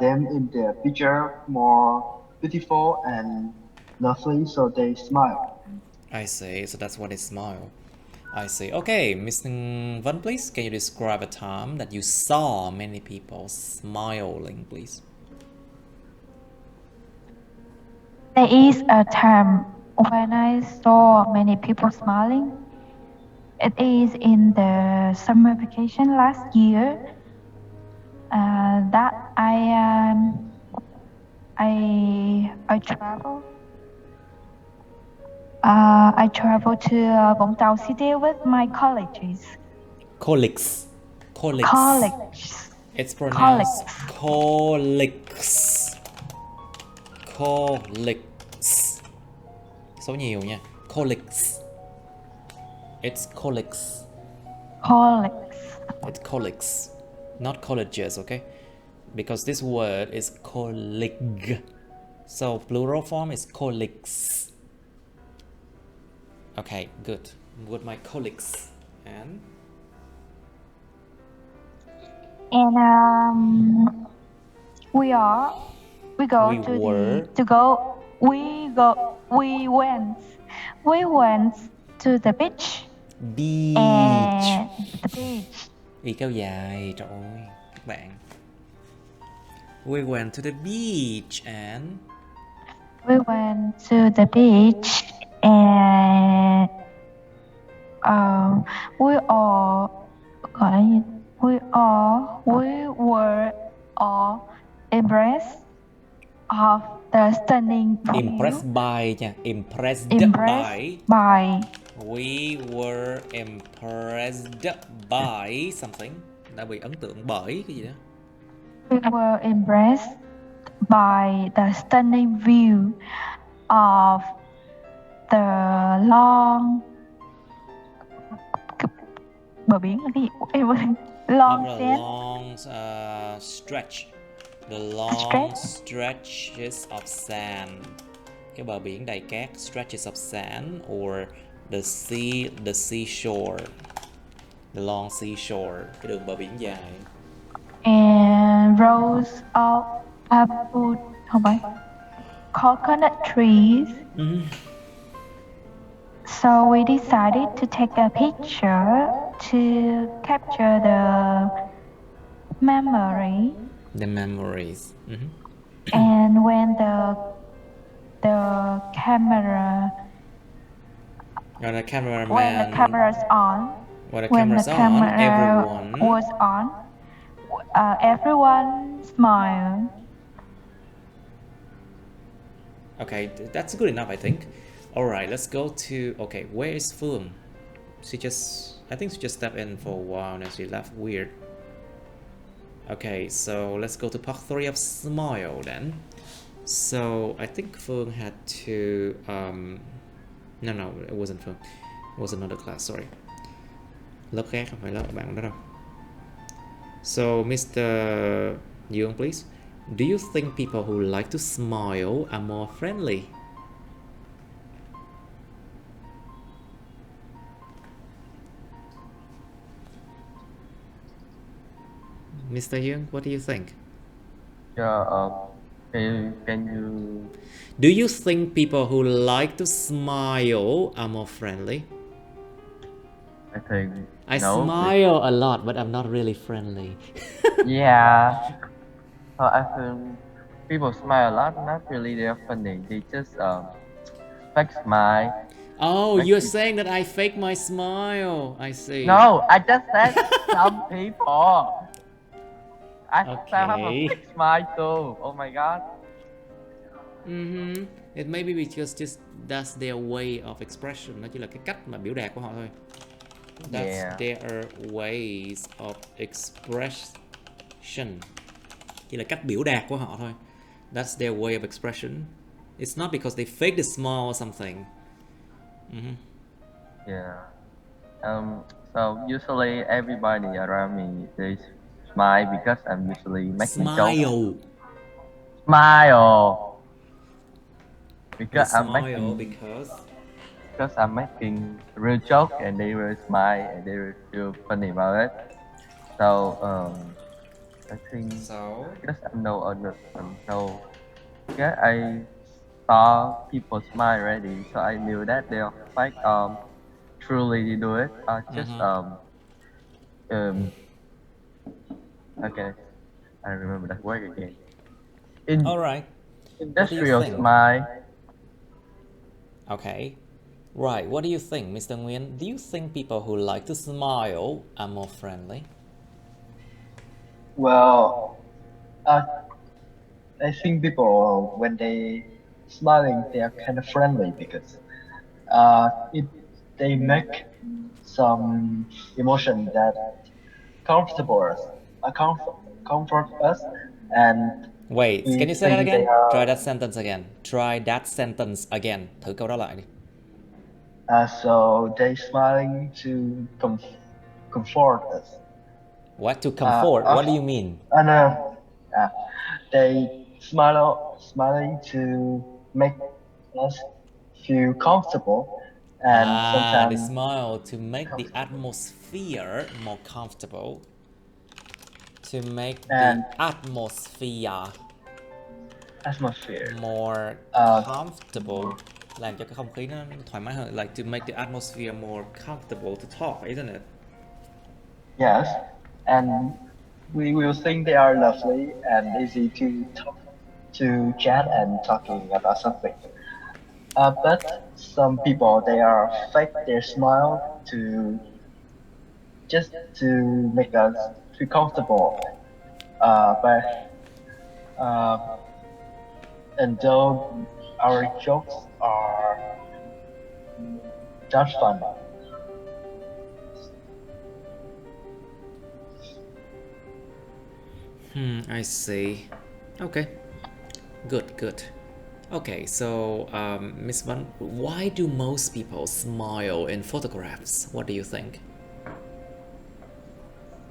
them in the picture more beautiful and lovely, so they smile. I see, so that's why they smile. I see. Okay, Mr. Văn, please, can you describe a time that you saw many people smiling, please? There is a time when I saw many people smiling. It is in the summer vacation last year that I travel. I traveled to Vũng Tàu City with my colleagues. Colleagues. Colleagues. It's pronounced colleagues. Colleagues. Số nhiều nha. Colleagues. It's colleagues. Colleagues. It's colleagues, not colleges, okay? Because this word is colleague. So plural form is colleagues. Okay, good. With my colleagues. And we went to the beach. Beach. The beach. Y kéo dài, trời ơi, các bạn. We went to the beach and we went to the beach and we were all impressed of the stunning view. Impressed by nha, impressed by. We were impressed by something. Đã bị ấn tượng bởi cái gì đó. We were impressed by the stunning view of the long bờ biển là cái gì? Long stretch. The long stretches of sand. Cái bờ biển đầy cát, stretches of sand, or the seashore. The long seashore, cái đường bờ biển dài. And rows of coconut trees. So we decided to take a picture to capture the memory. The memories. And when the camera when the cameraman when the camera's on, everyone was on, everyone smiled. Okay, that's good enough, I think. All right, let's go to, okay, where is Phương? I think she just stepped in for a while and she left weird. Okay, so let's go to part 3 of smile then. So I think Phương had to no, it wasn't Phương. It was another class, sorry. Lớp khác, không phải lớp bạn đó đâu. So Mr. Dương, please. Do you think people who like to smile are more friendly? Mr. Dương, what do you think? Yeah, can you... Do you think people who like to smile are more friendly? I think I no. smile a lot, but I'm not really friendly. Yeah. I think people smile a lot, not really they're funny. They just fake smile. Oh, you're saying that I fake my smile. I see. No, I just said some people. I have a Okay. fake smile too. Oh my god. It may be because just that's their way of expression. Nó chỉ là cái cách mà biểu đạt của họ thôi. That's their ways of expression. Chỉ là cách biểu đạt của họ thôi. That's their way of expression. It's not because they fake the smile or something. Yeah. So usually everybody around me they smile because I'm usually making jokes. Smile. Because I'm making real joke and they will smile and they will feel funny about it. So I think because I know. Yeah, I saw people smile already, so I knew that they're like truly do it. Just okay, I remember that word again. All right. Industrial smile. Okay. Right. What do you think, Mr. Nguyen? Do you think people who like to smile are more friendly? Well, I think people when they smiling they are kind of friendly because they make some emotion that comfort us and wait, can you say that again? Try that sentence again. Try that sentence again. Thử câu đó lại đi. So they smiling to comfort us. What to comfort? What do you mean? No. They smiling to make us feel comfortable, and sometimes they smile to make the atmosphere more comfortable. To make the atmosphere more comfortable. Làm cho cái không khí nó thoải mái hơn. Like to make the atmosphere more comfortable to talk, isn't it? Yes, and we will think they are lovely and easy to talk, to chat and talking about something. But some people they are fake their smile just to make us feel comfortable. And though our jokes are just fun. I see. Okay. Good. Okay, so Miss Van, why do most people smile in photographs? What do you think?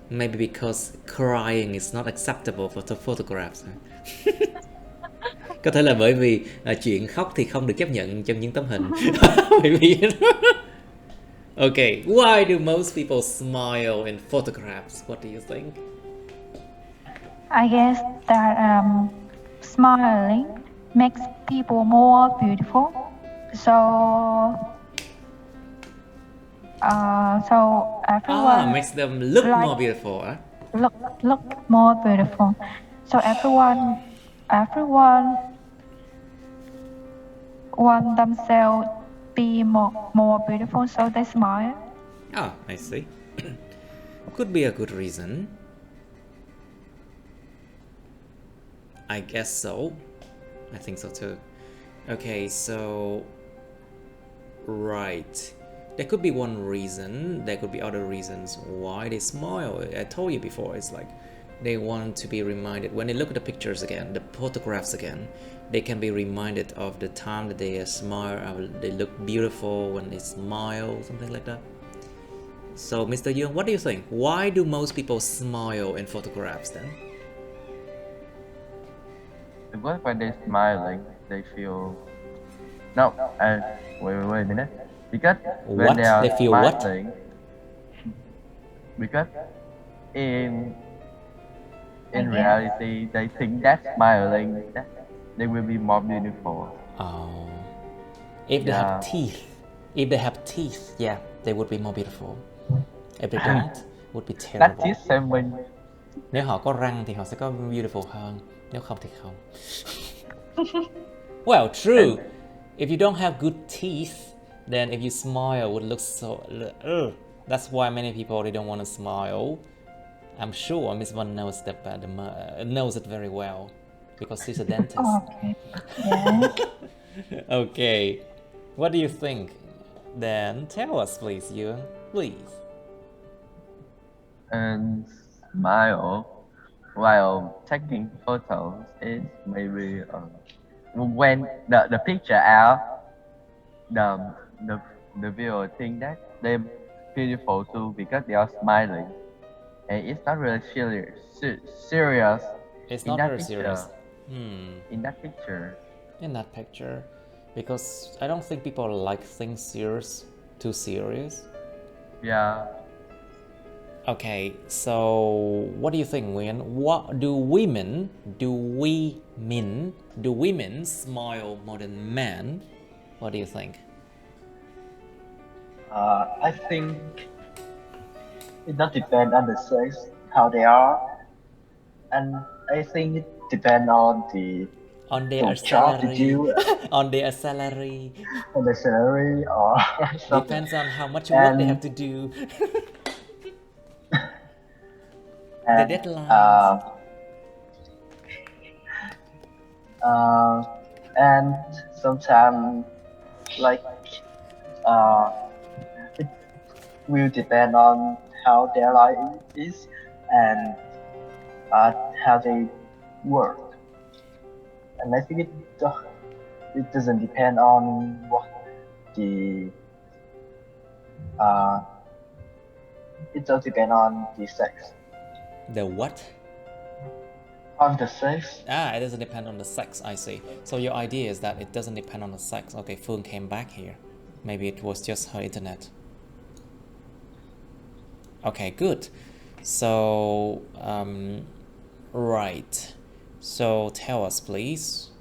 Maybe because crying is not acceptable for the photographs. Có thể là bởi vì chuyện khóc thì không được chấp nhận trong những tấm hình. Okay, why do most people smile in photographs? What do you think? I guess that smiling makes people more beautiful. So everyone makes them look more beautiful. Look more beautiful. So everyone want themselves be more beautiful, so they smile. I see. Could be a good reason. I guess so. I think so too. Okay, so right. There could be one reason. There could be other reasons why they smile. I told you before, it's like They want to be reminded, when they look at the pictures again, the photographs again, they can be reminded of the time that they smile, they look beautiful when they smile, something like that. So, Mr. Young, what do you think? Why do most people smile in photographs then? Because when they're smiling, they feel... No, wait a minute. Because when What? they are They feel what? smiling, because in reality, they think that smiling, that they will be more beautiful. Oh. If they have teeth, yeah, they would be more beautiful. If they don't, would be terrible. That is saving. Nếu họ có răng thì họ sẽ có beautiful hơn. Nếu không thì không. Well, true. If you don't have good teeth, then if you smile, it would look so... That's why many people, they don't want to smile. I'm sure Miss One knows that, knows it very well because she's a dentist. Okay. Yeah. Okay. What do you think? Then tell us, please, Yuan. Please. And smile while taking photos is maybe when the picture out, the viewer think that they're beautiful too because they are smiling, and it's not really serious. It's in not that very picture. serious. In that picture. In that picture, because I don't think people like things too serious. Yeah. Okay, so what do you think, Nguyen? What do women smile more than men? What do you think? I think it not depend on the sex how they are, and I think it depend on their job to salary, do, on their salary, on the salary or something. Depends on how much work they have to do. The deadlines. And sometimes like it will depend on how their life is and how they work. And I think it doesn't depend on what the it does depend on the sex. The what? On the sex. It doesn't depend on the sex, I see. So your idea is that it doesn't depend on the sex. Okay, Phương came back here. Maybe it was just her internet. Okay, good. So, right. So tell us, please.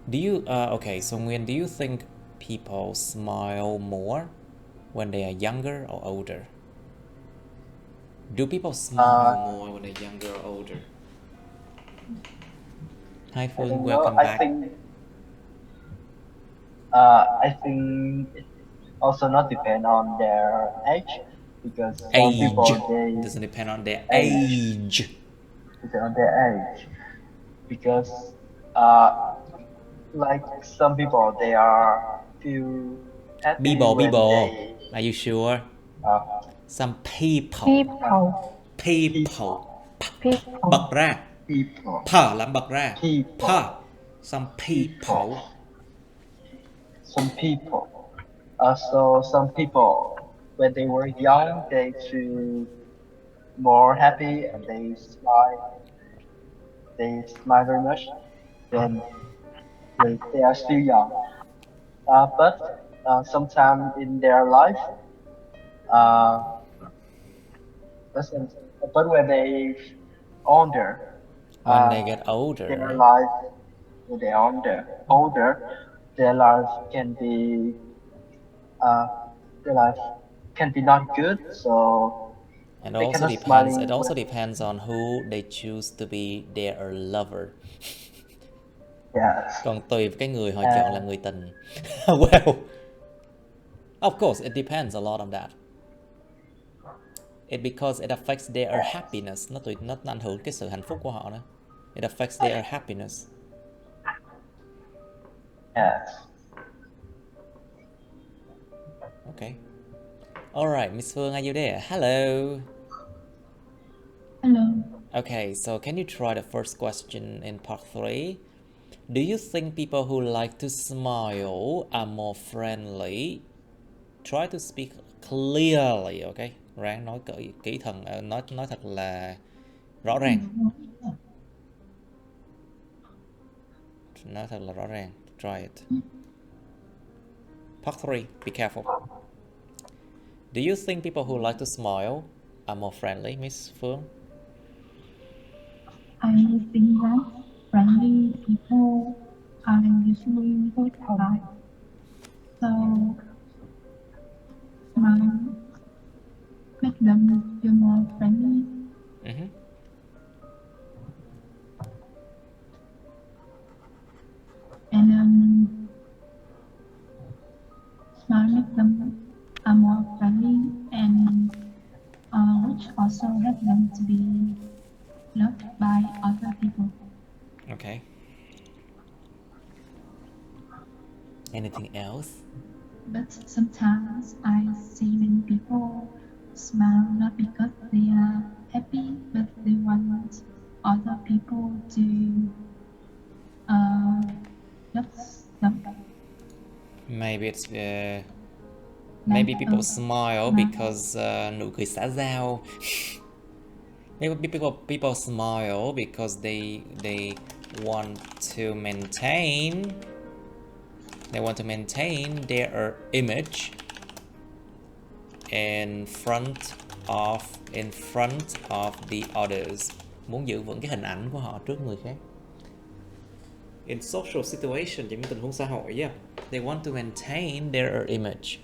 Do you, okay, so Nguyen, do you think people smile more when they are younger or older? Do people smile more when they're younger or older? Hi Phương, welcome back. I think it also not depend on their age because some people they doesn't depend on their age. Depend on their age because like some people they are feel happy when they... Are you sure? Some people. Bật ra. Thở làm bật ra. Some people. So some people when they were young they feel more happy and they smile very much when they are still young. But sometime in their life, but when they older, when they get older, their life, when they older, their life can be not good. So and also depends. It also depends on who they choose to be their lover. Yes. Còn tùy cái người họ chọn là người tình. Well, of course, it depends a lot on that. Because it affects their happiness. Nó ảnh hưởng cái sự hạnh phúc của họ nữa. It affects their happiness. Yes. Okay. All right, Miss Phương, are you there? Hello. Hello. Okay, so can you try the first question in part 3? Do you think people who like to smile are more friendly? Try to speak clearly, okay? Ráng nói kỹ thần, nói thật là rõ ràng. Nói thật là rõ ràng. Try it. Part 3, be careful. Do you think people who like to smile are more friendly, Miss Phương? I think that friendly people are usually polite. So, make them feel more friendly. Mm-hmm. And smile make them more friendly, and which also help them to be loved by other people. Okay. Anything else? But sometimes I see many people smile not because they are happy, but they want other people to love them. Maybe it's maybe people smile because nụ cười xã giao. Maybe people smile because they want to maintain their image in front of the others. Muốn giữ vững cái hình ảnh của họ trước người khác. In social situation, trong những tình huống xã hội, yeah, they want to maintain their image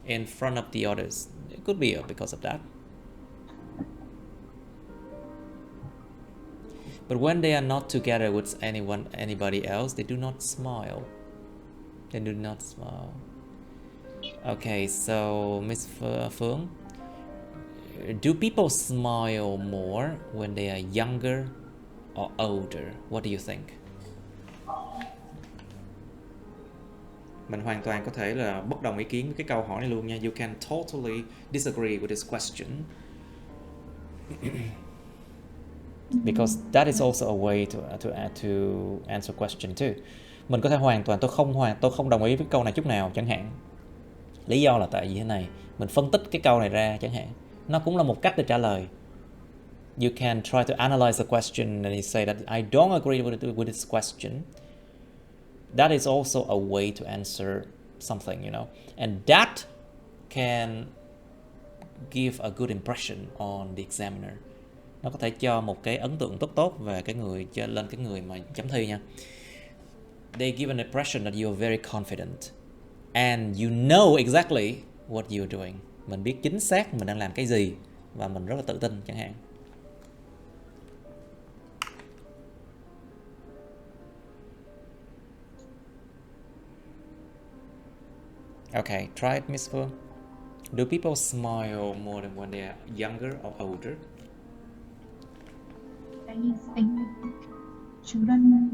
in front of the others. It could be because of that. But when they are not together with anybody else, they do not smile. They do not smile. Okay, so Miss Phương, do people smile more when they are younger or older? What do you think? Mình hoàn toàn có thể là bất đồng ý kiến với cái câu hỏi này luôn nha. You can totally disagree with this question. Because that is also a way to answer question too. Mình có thể hoàn toàn tôi không đồng ý với câu này chút nào chẳng hạn. Lý do là tại vì thế này, mình phân tích cái câu này ra chẳng hạn. Nó cũng là một cách để trả lời. You can try to analyze the question and you say that I don't agree with this question. That is also a way to answer something, you know. And that can give a good impression on the examiner. Nó có thể cho một cái ấn tượng tốt về cái người lên cái người mà chấm thi nha. They give an impression that you are very confident and you know exactly what you're doing. Mình biết chính xác mình đang làm cái gì và mình rất là tự tin chẳng hạn. Okay, try it, Miss Phương. Do people smile more than when they are younger or older? I think children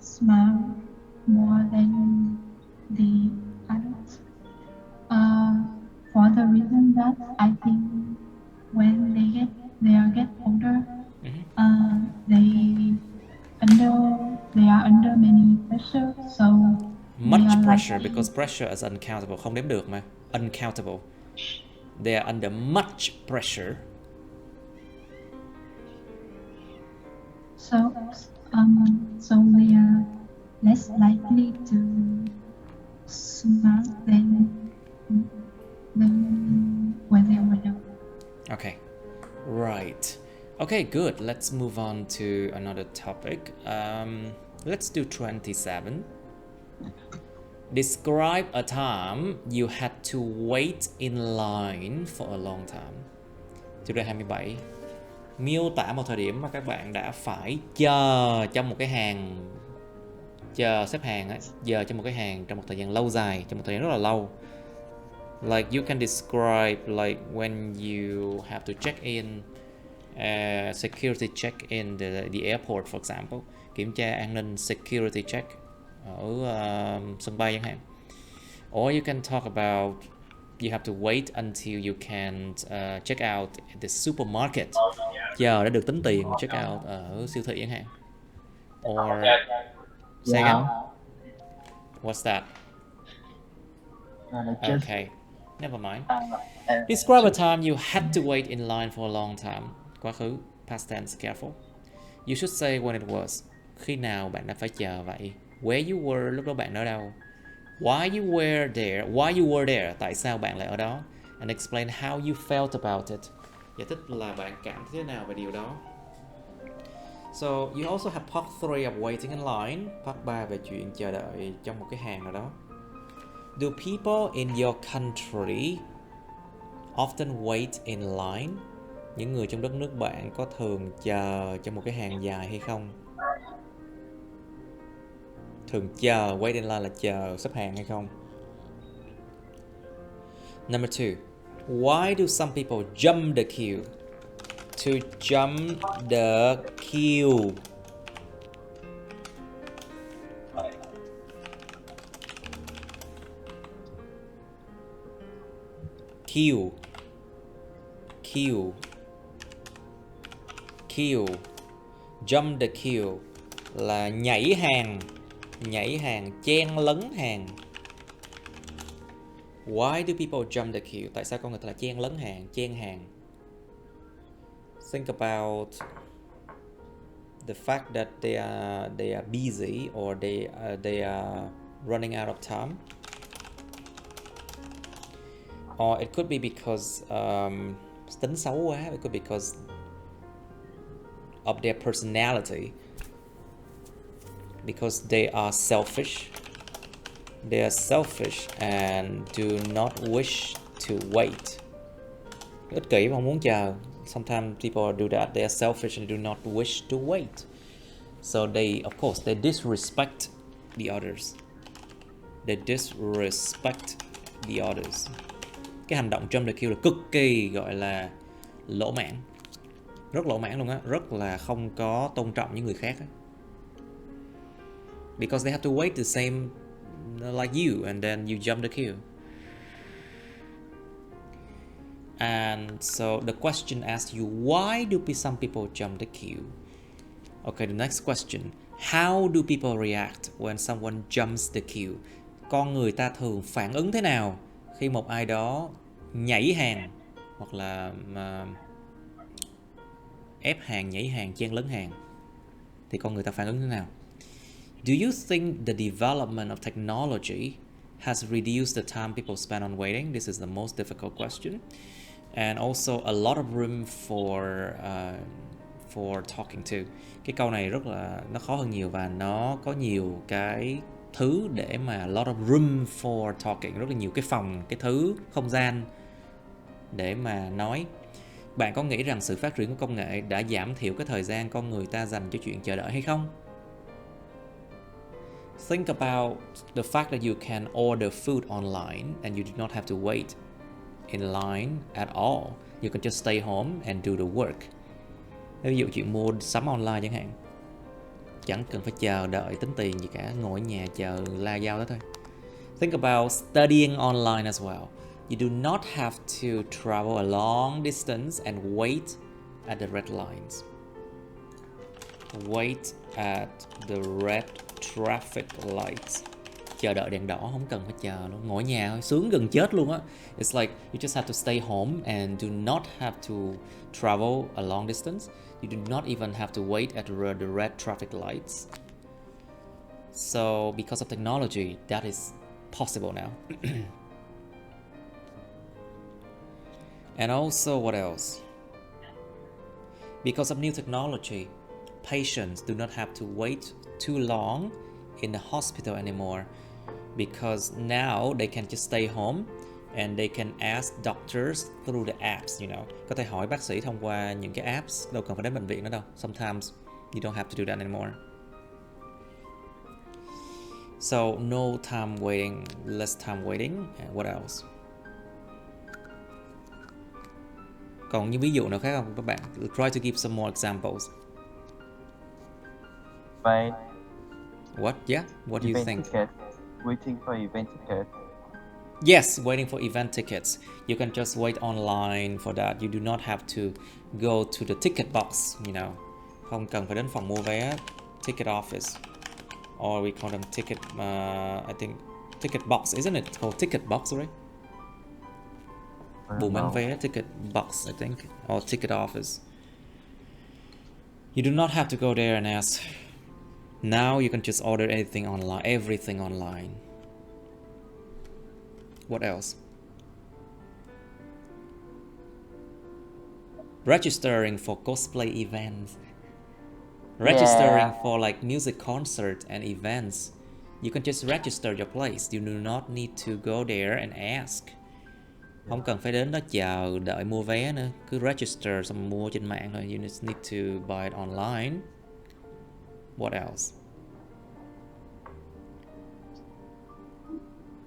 smile more than the adults. For the reason that I think when they get older, they are under many pressure, so much pressure, because pressure is uncountable, không đếm được mà. Uncountable. They are under much pressure. So they are less likely to smile than when they were young. Okay, right. Okay, good. Let's move on to another topic. Let's do 27. Describe a time you had to wait in line for a long time. Chủ đề 27. Miêu tả một thời điểm mà các bạn đã phải chờ trong một cái hàng, xếp hàng ấy, chờ trong một cái hàng trong một thời gian lâu dài, trong một thời gian rất là lâu. Like you can describe like when you have to check in, security check in the airport, for example, kiểm tra an ninh, security check ở sân bay chẳng hạn. Or you can talk about You have to wait until you can check out at the supermarket. Chờ để được tính tiền check out ở siêu thị chẳng hạn. Or say again. What's that? Okay, never mind. Describe a time you had to wait in line for a long time. Quá khứ, past tense, careful. You should say when it was. Khi nào bạn đã phải chờ vậy? Where you were, lúc đó bạn ở đâu? Why you were there? Why you were there? Tại sao bạn lại ở đó? And explain how you felt about it. Giải thích là bạn cảm thấy thế nào về điều đó. So you also have part 3 of waiting in line. Part 3 về chuyện chờ đợi trong một cái hàng nào đó. Do people in your country often wait in line? Những người trong đất nước bạn có thường chờ trong một cái hàng dài hay không? Thường chờ, wait in line là chờ xếp hàng hay không? Number 2. Why do some people jump the queue? To jump the queue. Queue. Queue. Queue. Jump the queue là nhảy hàng, chen lấn hàng. Why do people jump the queue? Tại sao con người ta là chen lấn hàng, chen hàng? Think about the fact that they are busy or they are running out of time. Or it could be because tính xấu quá. It could be because of their personality. Because they are selfish. They are selfish and do not wish to wait. Ích kỷ mà không muốn chờ. Sometimes people do that. They are selfish and do not wish to wait. So they, of course, they disrespect the others. They disrespect the others. Cái hành động jump the queue là cực kỳ gọi là lỗ mãng. Rất lỗ mãng luôn á. Rất là không có tôn trọng những người khác á. Because they have to wait the same like you and then you jump the queue. And so the question asks you, why do some people jump the queue? Okay, the next question. How do people react when someone jumps the queue? Con người ta thường phản ứng thế nào khi một ai đó nhảy hàng hoặc là ép hàng, nhảy hàng, chen lấn hàng? Thì con người ta phản ứng thế nào? Do you think the development of technology has reduced the time people spend on waiting? This is the most difficult question. And also a lot of room for talking to. Cái câu này rất là nó khó hơn nhiều và nó có nhiều cái thứ để mà a lot of room for talking, rất là nhiều cái phòng, cái thứ, không gian để mà nói. Bạn có nghĩ rằng sự phát triển của công nghệ đã giảm thiểu cái thời gian con người ta dành cho chuyện chờ đợi hay không? Think about the fact that you can order food online and you do not have to wait in line at all. You can just stay home and do the work. Ví dụ chuyện mua sắm online chẳng hạn, chẳng cần phải chờ đợi tính tiền gì cả, ngồi ở nhà chờ la giao đó thôi. Think about studying online as well. You do not have to travel a long distance and wait at the red lines. Wait at the red traffic lights. Chờ đợi đèn đỏ không cần phải chờ luôn, ngồi ở nhà thôi, sướng gần chết luôn á. It's like you just have to stay home and do not have to travel a long distance. You do not even have to wait at the red traffic lights. So because of technology, that is possible now. And also, what else? Because of new technology, patients do not have to wait too long in the hospital anymore, because now they can just stay home and they can ask doctors through the apps, you know. Có thể hỏi bác sĩ thông qua những cái apps, đâu cần phải đến bệnh viện nữa đâu. Sometimes you don't have to do that anymore. So no time waiting, less time waiting, and what else? Còn những ví dụ nào khác không các bạn? Try to give some more examples. Fine. What? Yeah? What do you think? Ticket. Waiting for event ticket. Yes, waiting for event tickets. You can just wait online for that. You do not have to go to the ticket box, you know. Không cần phải đến phòng mua vé, ticket office. Or we call them ticket, I think, ticket box, isn't it? It's called ticket box, right? Buồng bán vé, ticket box, I think, or ticket office. You do not have to go there and ask. Now you can just order anything online, everything online. What else? Registering for cosplay events. Registering for like music concert and events. You can just register your place. You do not need to go there and ask. Không cần phải đến đó chờ đợi mua vé nữa. Cứ register xong mua trên mạng thôi. You just need to buy it online. What else?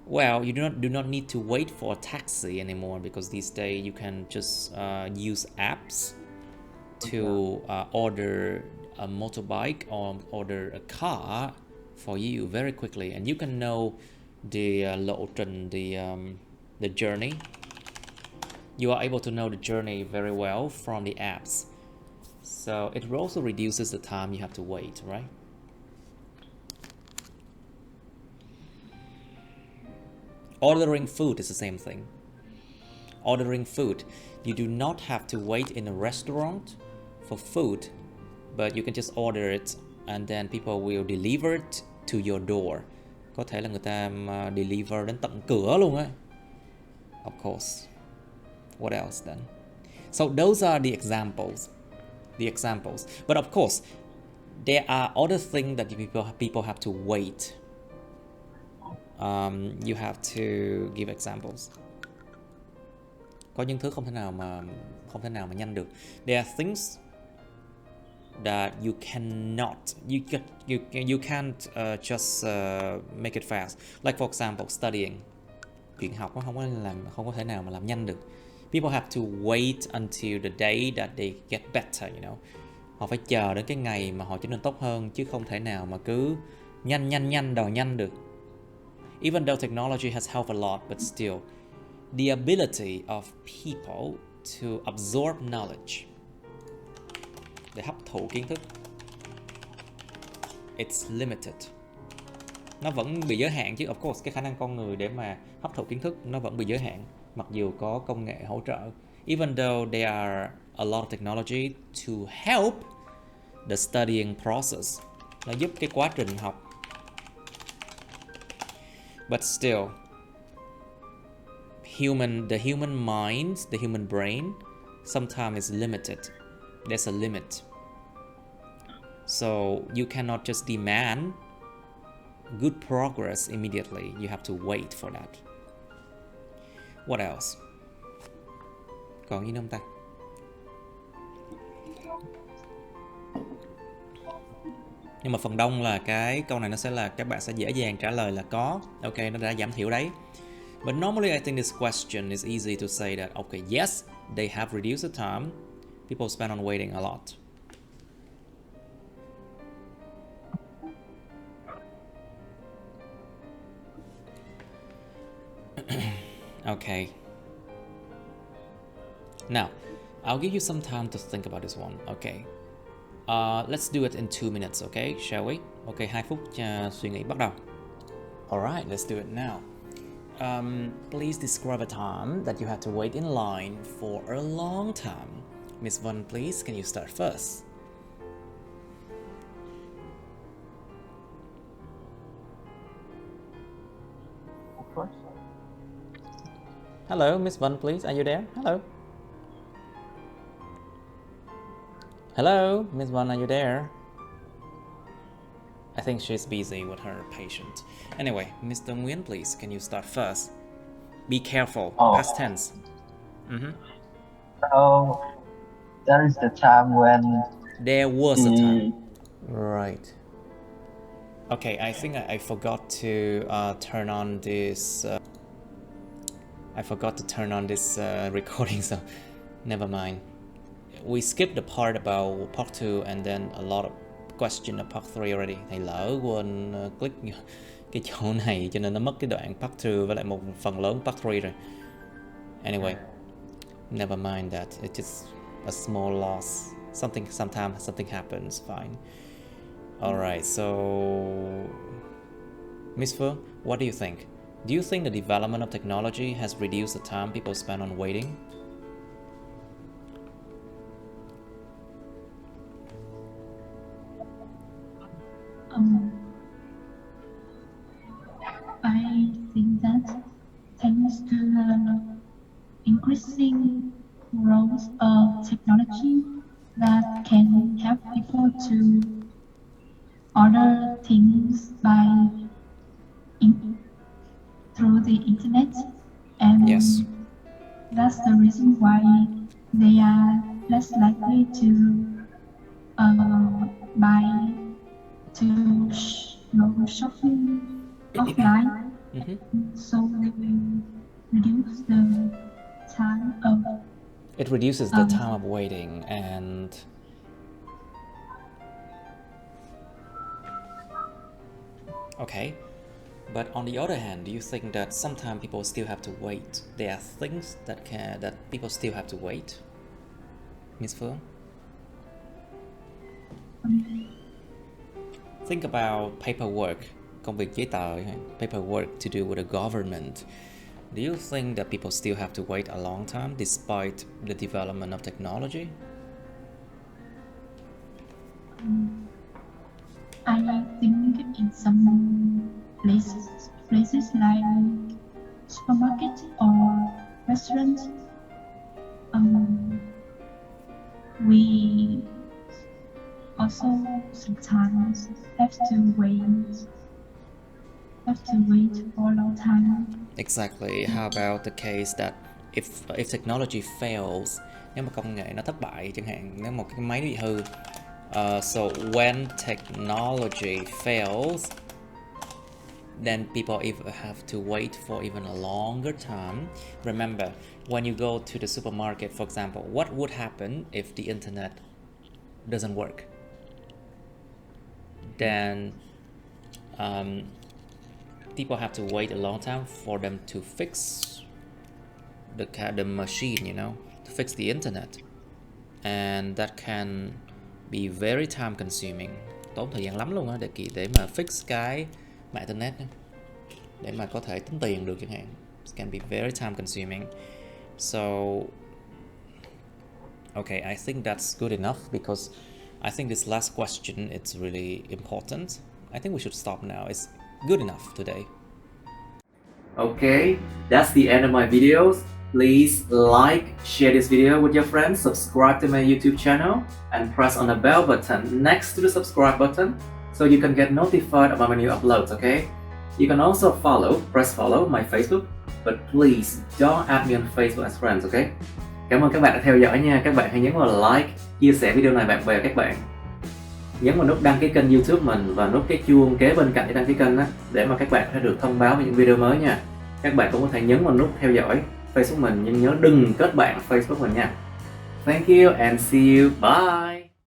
Well, you do not need to wait for a taxi anymore, because these days you can just use apps to order a motorbike or order a car for you very quickly, and you can know the lộ trình, the journey. You are able to know the journey very well from the apps, so it also reduces the time you have to wait, right? Ordering food is the same thing. Ordering food, you do not have to wait in a restaurant for food, but you can just order it and then people will deliver it to your door. Có thể là người ta deliver đến tận cửa luôn á. Of course. What else then? So those are the examples. But of course, there are other things that people have to wait. You have to give examples. Có những thứ không thể nào mà nhanh được. There are things that you cannot, you can't just make it fast. Like for example, studying. Chuyện học nó không có thể nào mà làm nhanh được. People have to wait until the day that they get better, you know. Họ phải chờ đến cái ngày mà họ trở nên tốt hơn, chứ không thể nào mà cứ nhanh đòi nhanh được. Even though technology has helped a lot, but still, the ability of people to absorb knowledge, để hấp thụ kiến thức, it's limited. Nó vẫn bị giới hạn chứ, of course, cái khả năng con người để mà hấp thụ kiến thức nó vẫn bị giới hạn, mặc dù có công nghệ hỗ trợ. Even though there are a lot of technology to help the studying process, nó giúp cái quá trình học. But still, the human mind, the human brain, sometimes is limited. There's a limit. So you cannot just demand good progress immediately. You have to wait for that. What else? Còn gì nữa không ta? Nhưng mà phần đông là cái câu này nó sẽ là các bạn sẽ dễ dàng trả lời là có. Ok, nó đã giảm thiểu đấy. But normally I think this question is easy to say that, okay, yes, they have reduced the time. People spend on waiting a lot. Okay. Now, I'll give you some time to think about this one. Okay. Let's do it in 2 minutes, okay? Shall we? Okay, 2 phút suy nghĩ bắt đầu. Alright, let's do it now. Please describe a time that you had to wait in line for a long time. Miss Vân, please, can you start first? Hello, Miss Vân, please, are you there? Hello. Hello, Miss Vân, are you there? I think she's busy with her patient. Anyway, Mr. Nguyen, please, can you start first? Be careful, past tense. So, that is the time when there was a time. Right. Okay, I think I forgot to turn on this. I forgot to turn on this recording, so never mind. We skipped the part about part 2 and then a lot of question of part 3 already. Thầy lỡ quên click cái chỗ này, cho nên nó mất cái đoạn part 2 với lại một phần lớn part 3 rồi. Anyway, never mind that. It's just a small loss. Sometimes something happens. Fine. All right. So, Miss Phương, what do you think? Do you think the development of technology has reduced the time people spend on waiting? I think that thanks to the increasing roles of technology that can help people to order things through the internet, and Yes. that's the reason why they are less likely to go shopping offline. So they will reduce the time of It reduces the time of waiting, and okay. But on the other hand, do you think that sometimes people still have to wait? There are things that people still have to wait, Miss Phương? Think about paperwork, công việc giấy tờ, paperwork to do with the government. Do you think that people still have to wait a long time despite the development of technology? I think in some places like supermarket or restaurants, we also sometimes have to wait for a long time. Exactly. How about the case that if technology fails, nếu mà công nghệ nó thất bại chẳng hạn, nếu một cái máy bị hư, so when technology fails, then people have to wait for even a longer time. Remember, when you go to the supermarket, for example, what would happen if the internet doesn't work? Then people have to wait a long time for them to fix the machine, you know, to fix the internet, and that can be very time consuming. Tốn thời gian lắm luôn á để mà fix cái mạng internet á, để mà có thể tính tiền được chẳng hạn. It can be very time consuming. So okay, I think that's good enough, because I think this last question, it's really important. I think we should stop now. It's good enough today. Okay, that's the end of my videos. Please like, share this video with your friends, subscribe to my YouTube channel, and press on the bell button next to the subscribe button so you can get notified about my new uploads, okay? You can also press follow my Facebook, but please don't add me on Facebook as friends, okay? Cảm ơn các bạn đã theo dõi nha. Các bạn hãy nhấn vào like, chia sẻ video này bạn bè các bạn. Nhấn vào nút đăng ký kênh YouTube mình và nút cái chuông kế bên cạnh để đăng ký kênh đó, để mà các bạn sẽ được thông báo về những video mới nha. Các bạn cũng có thể nhấn vào nút theo dõi Facebook mình, nhưng nhớ đừng kết bạn Facebook mình nha. Thank you and see you. Bye.